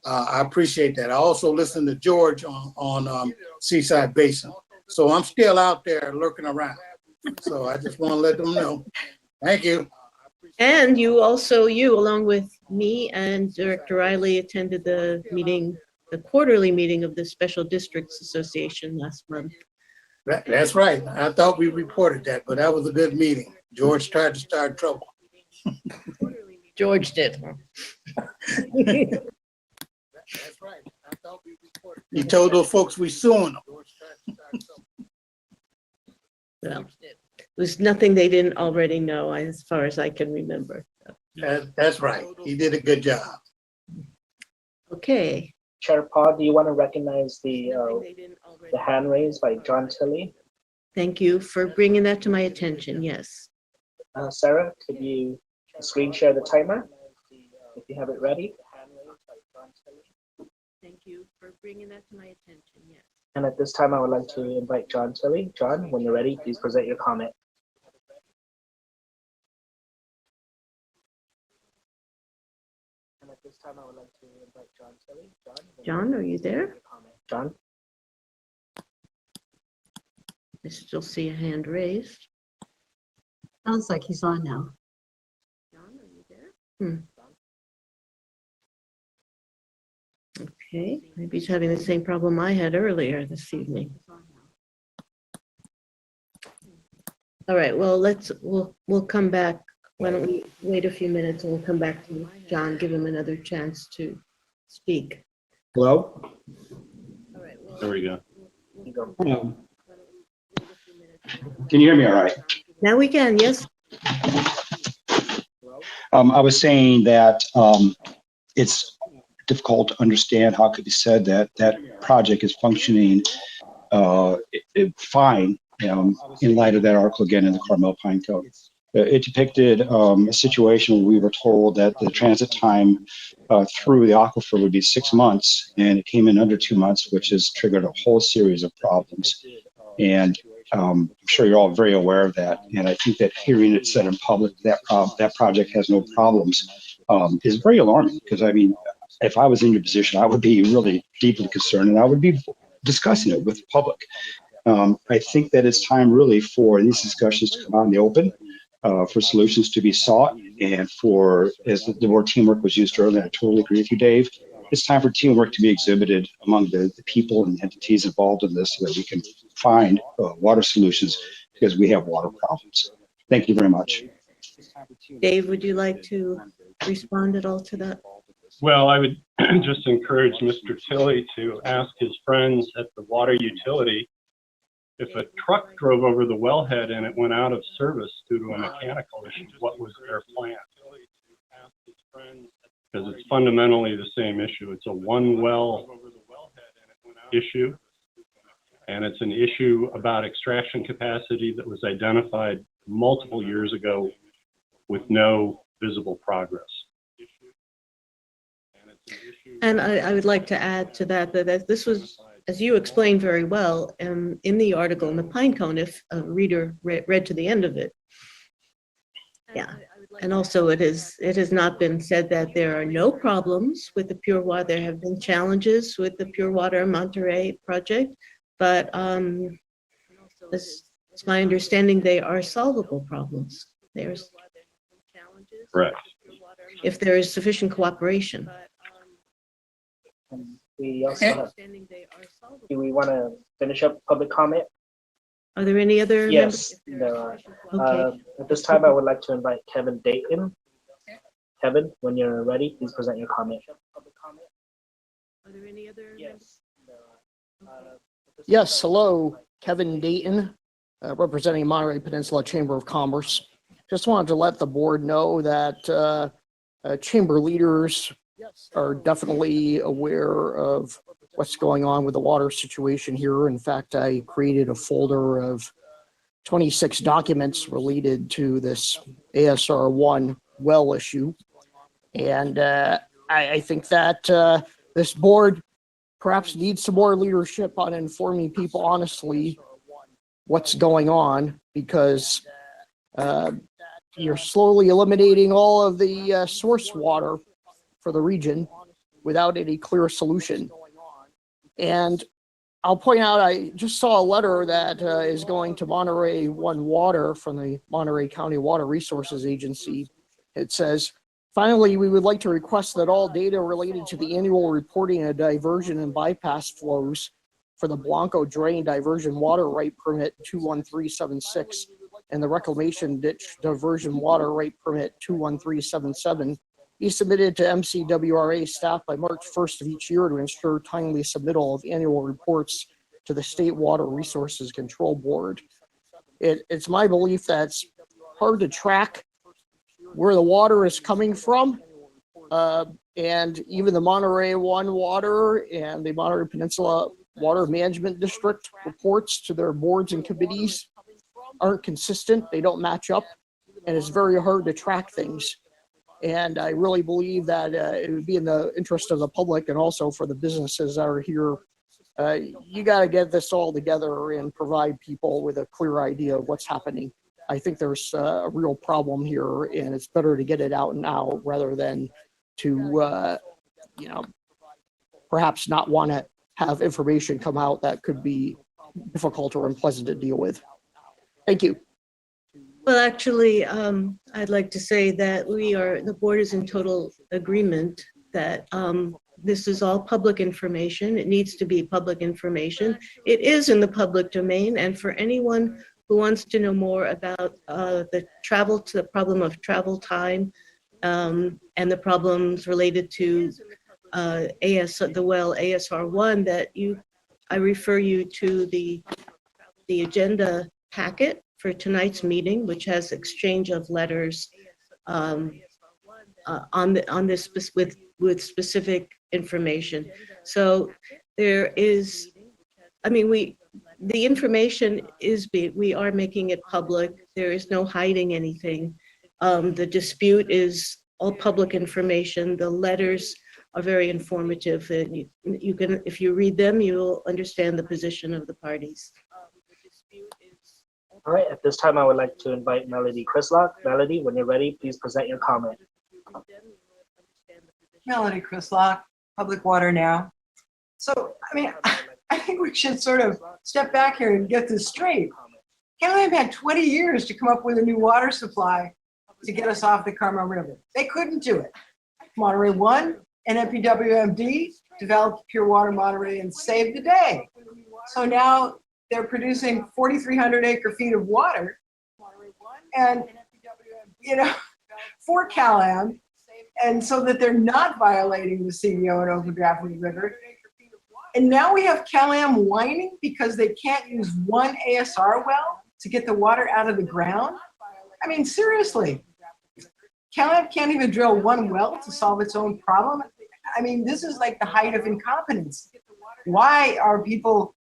I appreciate that. I also listened to George on Seaside Basin. So I'm still out there lurking around. So I just want to let them know. Thank you. And you along with me and Director Riley attended the meeting, the quarterly meeting of the Special Districts Association last month. That's right. I thought we reported that, but that was a good meeting. George tried to start trouble. George did. That's right. I thought we reported. He told those folks we suing them. Well, it was nothing they didn't already know, as far as I can remember. That's right. He did a good job. Okay. Chair Pod, do you want to recognize the hand raised by John Tilley? Thank you for bringing that to my attention. Yes. Sarah, could you screen share the timer if you have it ready? Thank you for bringing that to my attention. Yes. And at this time, I would like to invite John Tilley. John, when you're ready, please present your comment. And at this time, I would like to invite John Tilley. John, are you there? John? I still see a hand raised. Sounds like he's on now. John, are you there? Okay, maybe he's having the same problem I had earlier this evening. All right, well, we'll come back. Why don't we wait a few minutes and we'll come back to John, give him another chance to speak. Hello? All right, well, There we go. Can you hear me all right? now we can, yes? I was saying that it's difficult to understand how it could be said that that project is functioning fine in light of that article again in the Carmel Pine Code. It depicted a situation where we were told that the transit time through the aquifer would be 6 months, and it came in under 2 months, which has triggered a whole series of problems. And I'm sure you're all very aware of that. And I think that hearing it said in public that that project has no problems is very alarming, because I mean, if I was in your position, I would be really deeply concerned, and I would be discussing it with the public. I think that it's time really for these discussions to come out in the open, for solutions to be sought, and for, as the word teamwork was used earlier, I totally agree with you, Dave. It's time for teamwork to be exhibited among the people and entities involved in this, so that we can find water solutions, because we have water problems. Thank you very much. Dave, would you like to respond at all to that? Well, I would just encourage Mr. Tilley to ask his friends at the water utility if a truck drove over the wellhead and it went out of service due to a mechanical issue, what was their plan? Because it's fundamentally the same issue. It's a one well issue, and it's an issue about extraction capacity that was identified multiple years ago with no visible progress. And I would like to add to that, that this was, as you explained very well, in the article in the Pine Cone, if a reader read to the end of it. Yeah, and also it has not been said that there are no problems with the pure water. There have been challenges with the Pure Water Monterey project, but it's my understanding they are solvable problems. There's challenges. Correct. If there is sufficient cooperation. We also have, do we want to finish up public comment? Are there any other? Yes, there are. Okay. At this time, I would like to invite Kevin Dayton. Kevin, when you're ready, please present your comment. Are there any other? Yes. Yes, hello, Kevin Dayton, representing Monterey Peninsula Chamber of Commerce. Just wanted to let the board know that chamber leaders are definitely aware of what's going on with the water situation here. In fact, I created a folder of 26 documents related to this ASR 1 well issue. And I think that this board perhaps needs some more leadership on informing people honestly what's going on, because you're slowly eliminating all of the source water for the region without any clear solution. And I'll point out, I just saw a letter that is going to Monterey One Water from the Monterey County Water Resources Agency. It says, finally, we would like to request that all data related to the annual reporting of diversion and bypass flows for the Blanco Drain Diversion Water Right Permit 21376 and the Reclamation Ditch Diversion Water Right Permit 21377 be submitted to MCWRA staff by March 1st of each year to ensure timely submittal of annual reports to the State Water Resources Control Board. It's my belief that it's hard to track where the water is coming from. And even the Monterey One Water and the Monterey Peninsula Water Management District reports to their boards and committees aren't consistent. They don't match up, and it's very hard to track things. And I really believe that it would be in the interest of the public and also for the businesses that are here. You got to get this all together and provide people with a clear idea of what's happening. I think there's a real problem here, and it's better to get it out now rather than to, perhaps not want to have information come out that could be difficult or unpleasant to deal with. Thank you. Well, actually, I'd like to say that the board is in total agreement that this is all public information. It needs to be public information. It is in the public domain, and for anyone who wants to know more about the problem of travel time and the problems related to the well ASR 1, I refer you to the agenda packet for tonight's meeting, which has exchange of letters on this with specific information. So there is, the information we are making it public. There is no hiding anything. The dispute is all public information. The letters are very informative, and you can, if you read them, you'll understand the position of the parties. All right, at this time, I would like to invite Melody Crislock. Melody, when you're ready, please present your comment. Melody Crislock, Public Water Now. So, I think we should sort of step back here and get this straight. Canada had 20 years to come up with a new water supply to get us off the Carmel River. They couldn't do it. Monterey 1 and NPWMD developed Pure Water Monterey and saved the day. So now they're producing 4,300 acre feet of water, and for CalAm, and so that they're not violating the CBO and overdrafting the river. And now we have CalAm whining because they can't use one ASR well to get the water out of the ground. Seriously, CalAm can't even drill one well to solve its own problem. This is like the height of incompetence. Why are people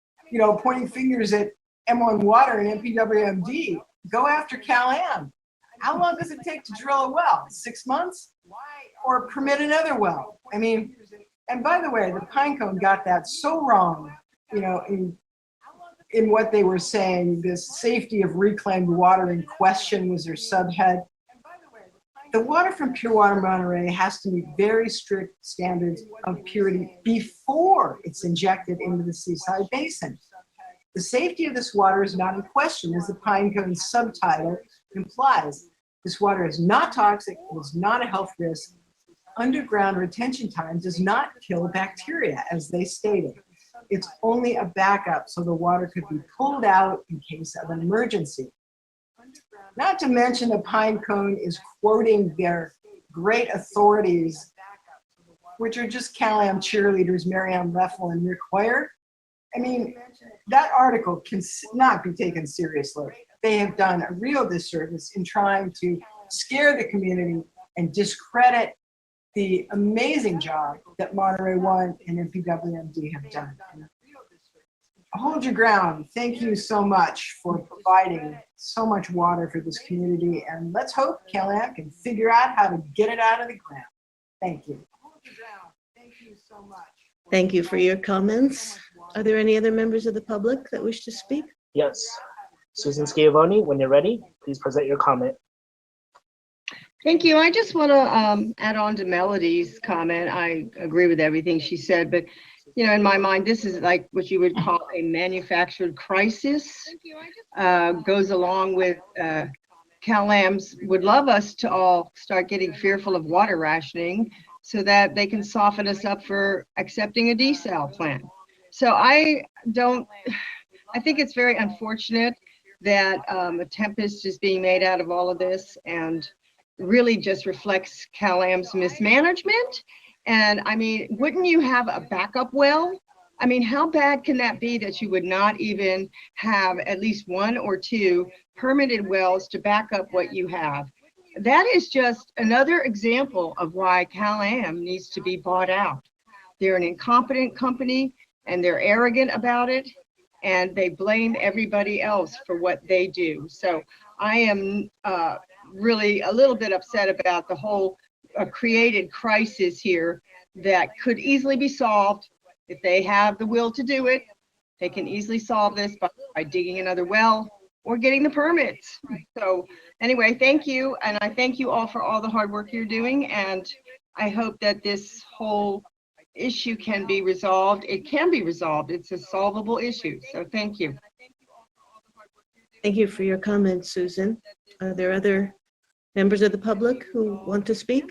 pointing fingers at M1 Water and NPWMD? Go after CalAm. How long does it take to drill a well? 6 months? Or permit another well? And by the way, the Pinecone got that so wrong, in what they were saying. This safety of reclaimed water in question was their subhead. The water from Pure Water Monterey has to meet very strict standards of purity before it's injected into the Seaside Basin. The safety of this water is not in question, as the Pinecone subtitle implies. This water is not toxic, it is not a health risk. Underground retention time does not kill bacteria, as they stated. It's only a backup so the water could be pulled out in case of an emergency. Not to mention the Pinecone is quoting their great authorities, which are just Cal-Am cheerleaders, Marianne Leffel and Rick Hoyer. I mean, that article can not be taken seriously. They have done a real disservice in trying to scare the community and discredit the amazing job that Monterey One and MPWMD have done. Hold your ground. Thank you so much for providing so much water for this community. And let's hope Cal-Am can figure out how to get it out of the ground. Thank you. Thank you so much. Thank you for your comments. Are there any other members of the public that wish to speak? Yes. Susan Schiavone, when you're ready, please present your comment. Thank you. I just want to add on to Melody's comment. I agree with everything she said, but you know, in my mind, this is like what you would call a manufactured crisis. Goes along with Cal-Am's would love us to all start getting fearful of water rationing so that they can soften us up for accepting a desal plan. So I think it's very unfortunate that a tempest is being made out of all of this, and really just reflects Cal-Am's mismanagement. And I mean, wouldn't you have a backup well? I mean, how bad can that be that you would not even have at least one or two permitted wells to back up what you have? That is just another example of why Cal-Am needs to be bought out. They're an incompetent company and they're arrogant about it, and they blame everybody else for what they do. So I am really a little bit upset about the whole created crisis here that could easily be solved if they have the will to do it. They can easily solve this by digging another well or getting the permits. So anyway, thank you. And I thank you all for all the hard work you're doing. And I hope that this whole issue can be resolved. It can be resolved. It's a solvable issue. So thank you. Thank you for your comments, Susan. Are there other members of the public who want to speak?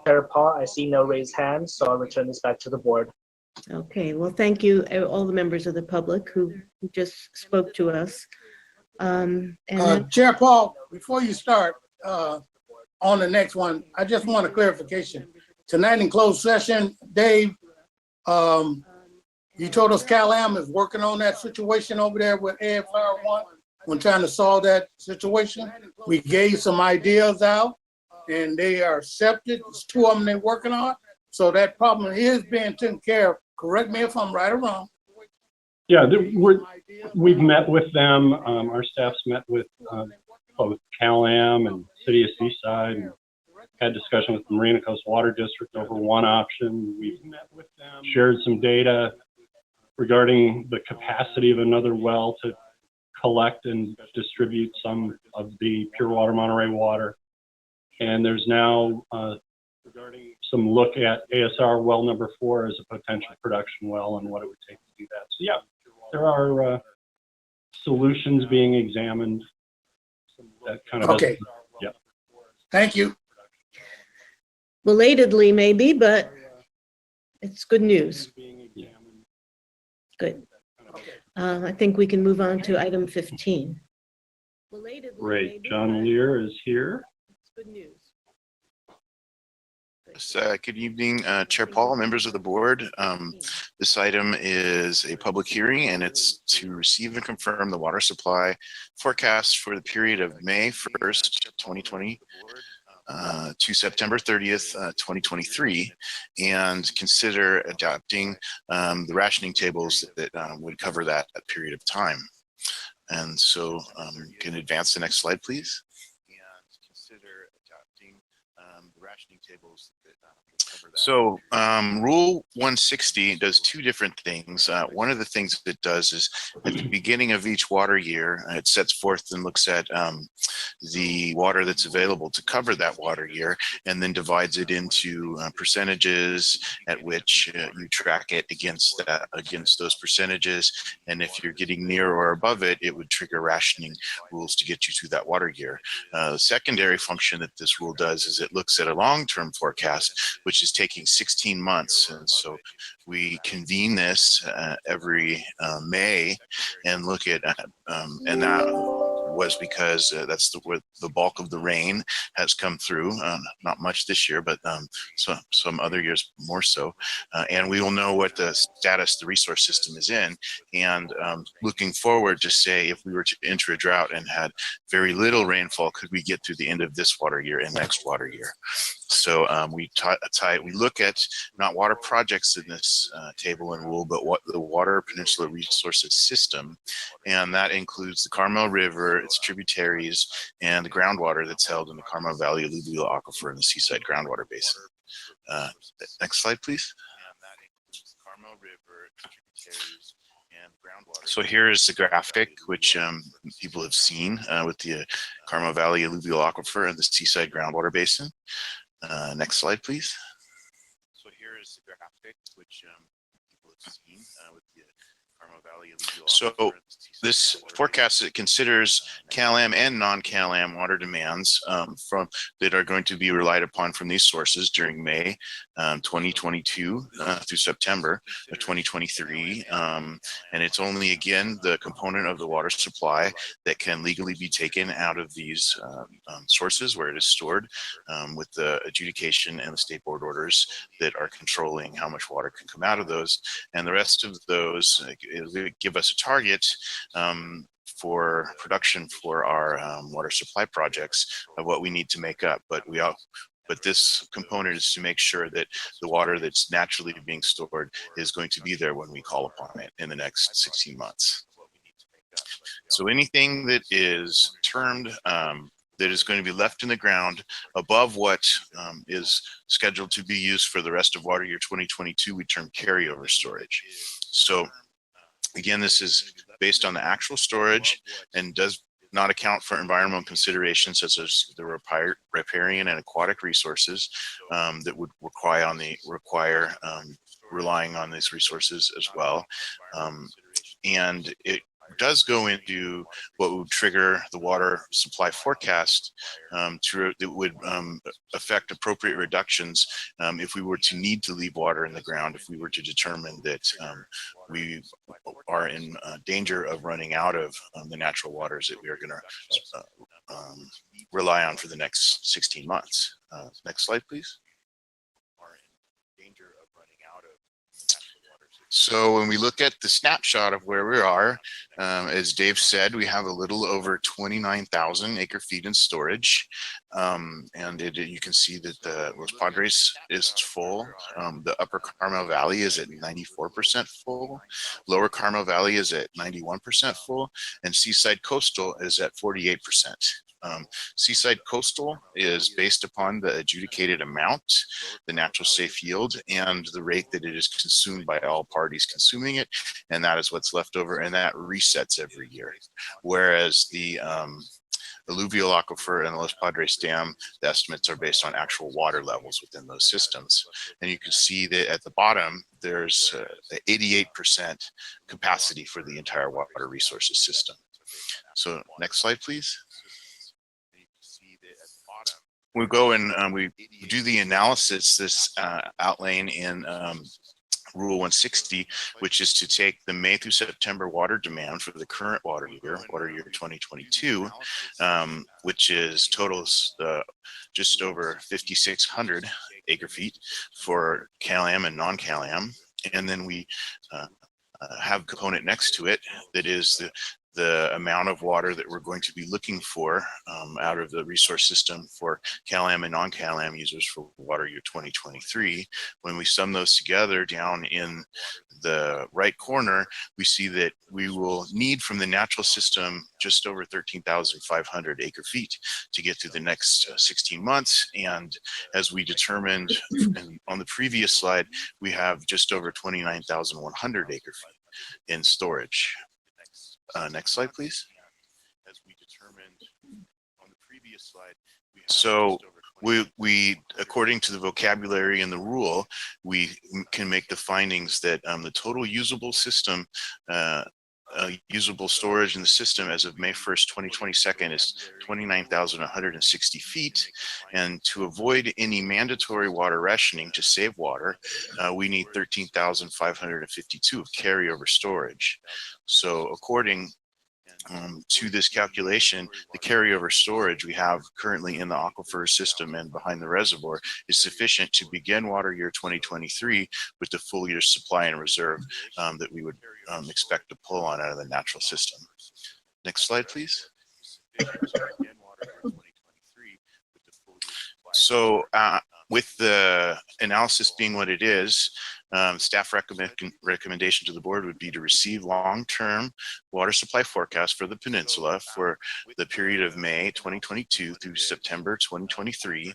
Chair Paul, I see no raised hands, so I'll return this back to the board. Okay, well, thank you, all the members of the public who just spoke to us. Chair Paul, before you start on the next one, I just want a clarification. Tonight in closed session, Dave, you told us Cal-Am is working on that situation over there with AFR 1 when trying to solve that situation. We gave some ideas out and they are accepted. There's 2 of them they're working on. So that problem is being taken care of. Correct me if I'm right or wrong. Yeah, we've met with them. Our staff's met with both Cal-Am and City of Seaside, and had discussion with the Marina Coast Water District over one option. We've met with them, shared some data regarding the capacity of another well to collect and distribute some of the pure water Monterey water. And there's now some look at ASR well number 4 as a potential production well and what it would take to do that. So yeah, there are solutions being examined. That kind of okay. Yeah. Thank you. Belatedly, maybe, but it's good news. Good. I think we can move on to item 15. Great. John Lear is here. Good news. Good evening, Chair Paul, members of the board. This item is a public hearing and it's to receive and confirm the water supply forecast for the period of May 1st, 2020 to September 30th, 2023, and consider adopting the rationing tables that would cover that period of time. And so can advance the next slide, please. And consider adopting the rationing tables that cover that. So Rule 160 does 2 different things. One of the things that it does is at the beginning of each water year, it sets forth and looks at the water that's available to cover that water year, and then divides it into percentages at which you track it against those percentages. And if you're getting near or above it, it would trigger rationing rules to get you through that water year. The secondary function that this rule does is it looks at a long-term forecast, which is taking 16 months. And so we convene this every May and look at and was because that's where the bulk of the rain has come through. Not much this year, but some other years more so. And we will know what the status the resource system is in. And looking forward to say, if we were to enter a drought and had very little rainfall, could we get through the end of this water year and next water year? So we look at not water projects in this table and rule, but what the Water Peninsula Resources System, and that includes the Carmel River, its tributaries, and the groundwater that's held in the Carmel Valley alluvial aquifer in the Seaside groundwater basin. Next slide, please. So here is the graphic, which people have seen with the Carmel Valley alluvial aquifer and the Seaside groundwater basin. Next slide, please. So here is the graphic, which people have seen with the Carmel Valley alluvial aquifer. So this forecast, it considers CalAm and non-CalAm water demands that are going to be relied upon from these sources during May 2022 through September of 2023. And it's only, again, the component of the water supply that can legally be taken out of these sources where it is stored, with the adjudication and the state board orders that are controlling how much water can come out of those. And the rest of those give us a target for production for our water supply projects of what we need to make up. But this component is to make sure that the water that's naturally being stored is going to be there when we call upon it in the next 16 months. So anything that is termed that is going to be left in the ground above what is scheduled to be used for the rest of water year 2022, we term carryover storage. So again, this is based on the actual storage and does not account for environmental considerations such as the riparian and aquatic resources that would require relying on these resources as well. And it does go into what would trigger the water supply forecast that would affect appropriate reductions if we were to need to leave water in the ground, if we were to determine that we are in danger of running out of the natural waters that we are going to rely on for the next 16 months. Next slide, please. So when we look at the snapshot of where we are, as Dave said, we have a little over 29,000 acre feet in storage. And you can see that the Los Padres is full. The Upper Carmel Valley is at 94% full. Lower Carmel Valley is at 91% full. And Seaside Coastal is at 48%. Seaside Coastal is based upon the adjudicated amount, the natural safe yield, and the rate that it is consumed by all parties consuming it, and that is what's left over, and that resets every year. Whereas the alluvial aquifer and the Los Padres Dam, the estimates are based on actual water levels within those systems. And you can see that at the bottom, there's 88% capacity for the entire water resources system. So next slide, please. We go and we do the analysis, this outline in Rule 160, which is to take the May through September water demand for the current water year 2022, which totals just over 5,600 acre feet for CalAm and non-CalAm. And then we have a component next to it that is the amount of water that we're going to be looking for out of the resource system for CalAm and non-CalAm users for water year 2023. When we sum those together down in the right corner, we see that we will need from the natural system just over 13,500 acre feet to get through the next 16 months. And as we determined on the previous slide, we have just over 29,100 acre feet in storage. Next slide, please. As we determined on the previous slide, so we according to the vocabulary in the rule, we can make the findings that the total usable system, usable storage in the system as of May 1st, 2022 is 29,160 feet. And to avoid any mandatory water rationing to save water, we need 13,552 of carryover storage. So according to this calculation, the carryover storage we have currently in the aquifer system and behind the reservoir is sufficient to begin water year 2023 with the full year supply and reserve that we would expect to pull on out of the natural system. Next slide, please. So with the analysis being what it is, staff recommendation to the board would be to receive long-term water supply forecast for the peninsula for the period of May 2022 through September 2023.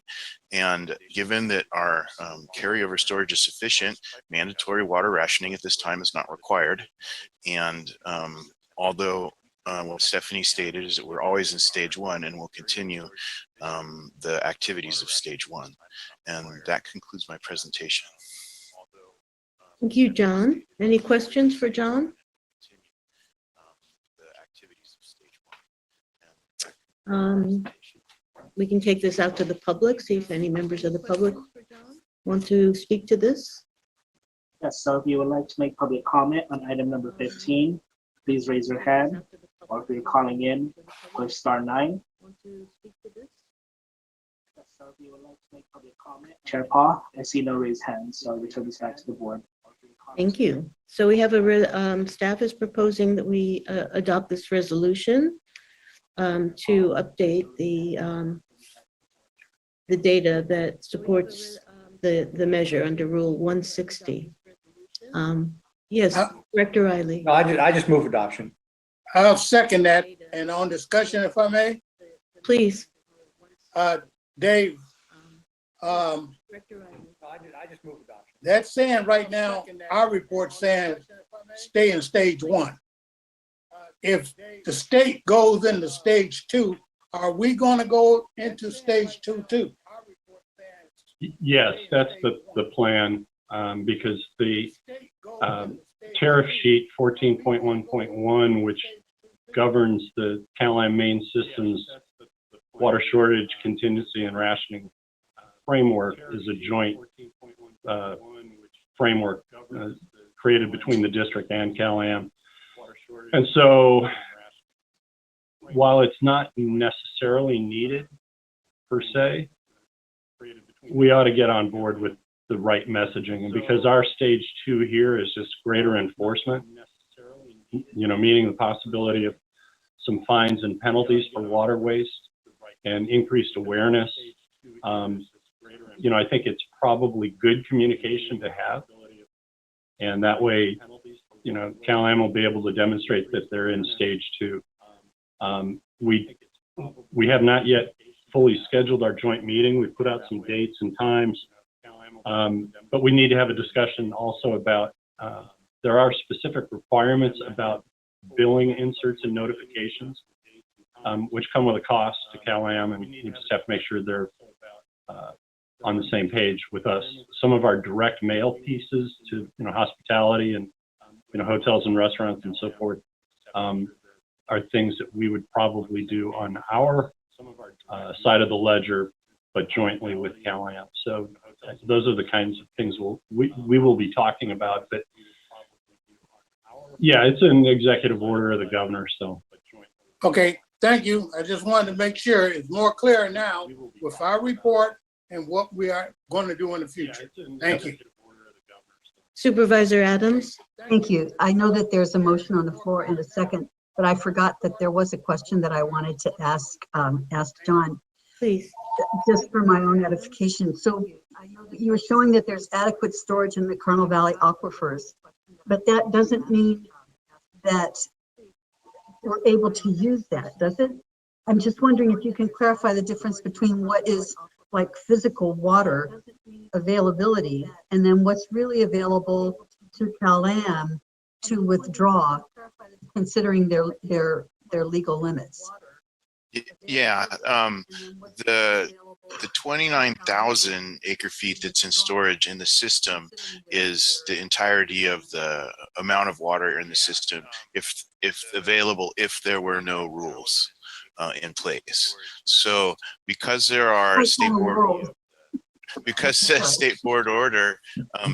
And given that our carryover storage is sufficient, mandatory water rationing at this time is not required. And although what Stephanie stated is that we're always in stage one and will continue the activities of stage one. And that concludes my presentation. Thank you, John. Any questions for John? We can take this out to the public, see if any members of the public want to speak to this. Yes, so if you would like to make public comment on item number 15, please raise your hand, or if you're calling in, push star 9. Chair Paul, I see no raised hands, so I'll return this back to the board. Thank you. So we have staff is proposing that we adopt this resolution to update the data that supports the measure under Rule 160. Yes, Director Riley. No, I just move adoption. I'll second that. And on discussion, if I may, Please. Dave, I just move adoption. that's saying right now, our report saying stay in stage one. If the state goes into stage 2, are we gonna go into stage 2 too? Yes, that's the plan, because the tariff sheet 14.1.1, which governs the Cal-Am main system's water shortage, contingency, and rationing framework, is a joint framework created between the district and Cal-Am. And so while it's not necessarily needed per se, we ought to get on board with the right messaging. And because our stage 2 here is just greater enforcement, meaning the possibility of some fines and penalties for water waste and increased awareness. I think it's probably good communication to have. And that way, Cal-Am will be able to demonstrate that they're in stage 2. We have not yet fully scheduled our joint meeting. We put out some dates and times, but we need to have a discussion also about, there are specific requirements about billing inserts and notifications, which come with a cost to Cal-Am, and we just have to make sure they're on the same page with us. Some of our direct mail pieces to hospitality and hotels and restaurants and so forth are things that we would probably do on our side of the ledger, but jointly with Cal-Am. So those are the kinds of things we will be talking about. But yeah, it's an executive order of the governor. So Okay, thank you. I just wanted to make sure it's more clear now with our report and what we are going to do in the future. Thank you. Supervisor Adams. Thank you. I know that there's a motion on the floor and a second, but I forgot that there was a question that I wanted to ask John. Please. Just for my own edification. So you were showing that there's adequate storage in the Kernel Valley aquifers, but that doesn't mean that we're able to use that, does it? I'm just wondering if you can clarify the difference between what is like physical water availability and then what's really available to Cal-Am to withdraw, considering their legal limits. Yeah, the 29,000 acre feet that's in storage in the system is the entirety of the amount of water in the system, if available, if there were no rules in place. So because there are state board, because says state board order,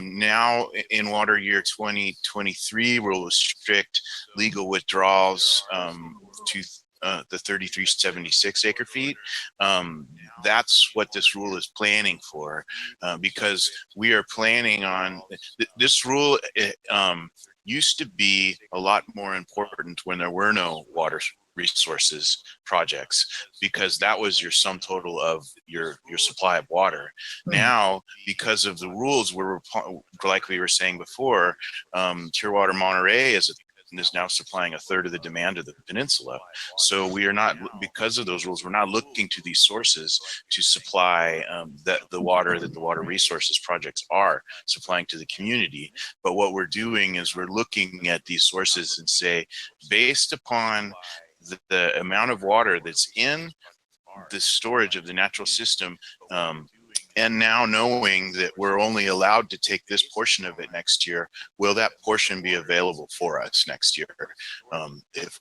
now in water year 2023 will restrict legal withdrawals to the 3376 acre feet. That's what this rule is planning for, because we are planning on this rule. Used to be a lot more important when there were no water resources projects, because that was your sum total of your supply of water. Now, because of the rules, we're like we were saying before, Pure Water Monterey is now supplying a third of the demand of the peninsula. So we are not, because of those rules, we're not looking to these sources to supply the water that the water resources projects are supplying to the community. But what we're doing is we're looking at these sources and say, based upon the amount of water that's in the storage of the natural system, and now knowing that we're only allowed to take this portion of it next year, will that portion be available for us next year?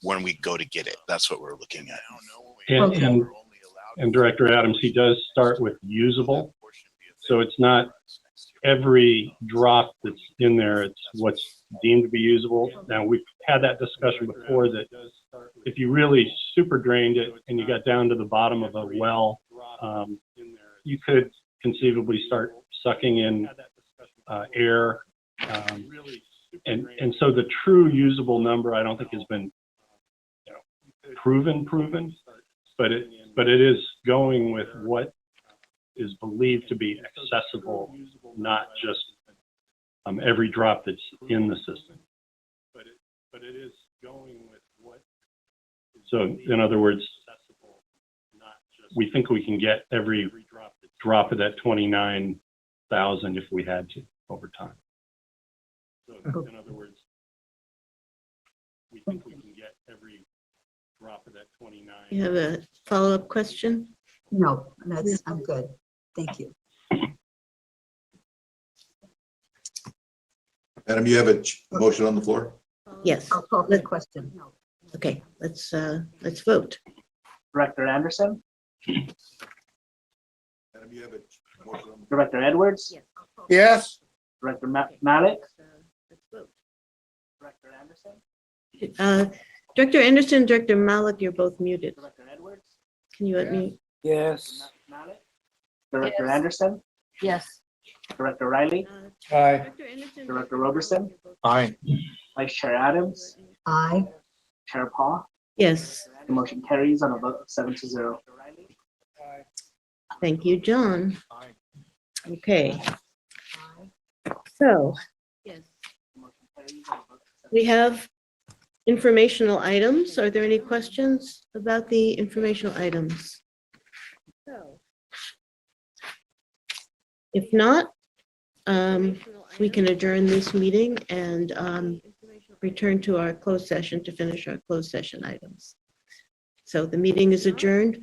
When we go to get it, that's what we're looking at. And Director Adams, he does start with usable. So it's not every drop that's in there, it's what's deemed to be usable. Now, we've had that discussion before that if you really super drained it and you got down to the bottom of a well, you could conceivably start sucking in air. And so the true usable number, I don't think has been proven, but it is going with what is believed to be accessible, not just every drop that's in the system. But it is going with what. So in other words, we think we can get every drop of that 29,000 if we had to over time. So in other words, we think we can get every drop of that 29. You have a follow-up question? No, I'm good. Thank you. Adam, you have a motion on the floor? Yes. I'll call the question. Okay, let's vote. Director Anderson, Adam, you have a motion on the Director Edwards, Yes. Director Malik, Let's vote. Director Anderson, Director Anderson, Director Malik, you're both muted. Director Edwards, Can you unmute? Yes. Malik, Director Yes. Anderson, Yes. Director Riley, Aye. Director Anderson, Director Roberson, Aye. Vice Chair Adams, Aye. Chair Paul. Yes, The motion carries on a vote of 7-0. thank you, John. Okay. So, we have informational items. Are there any questions about the informational items? If not, we can adjourn this meeting and return to our closed session to finish our closed session items. So the meeting is adjourned.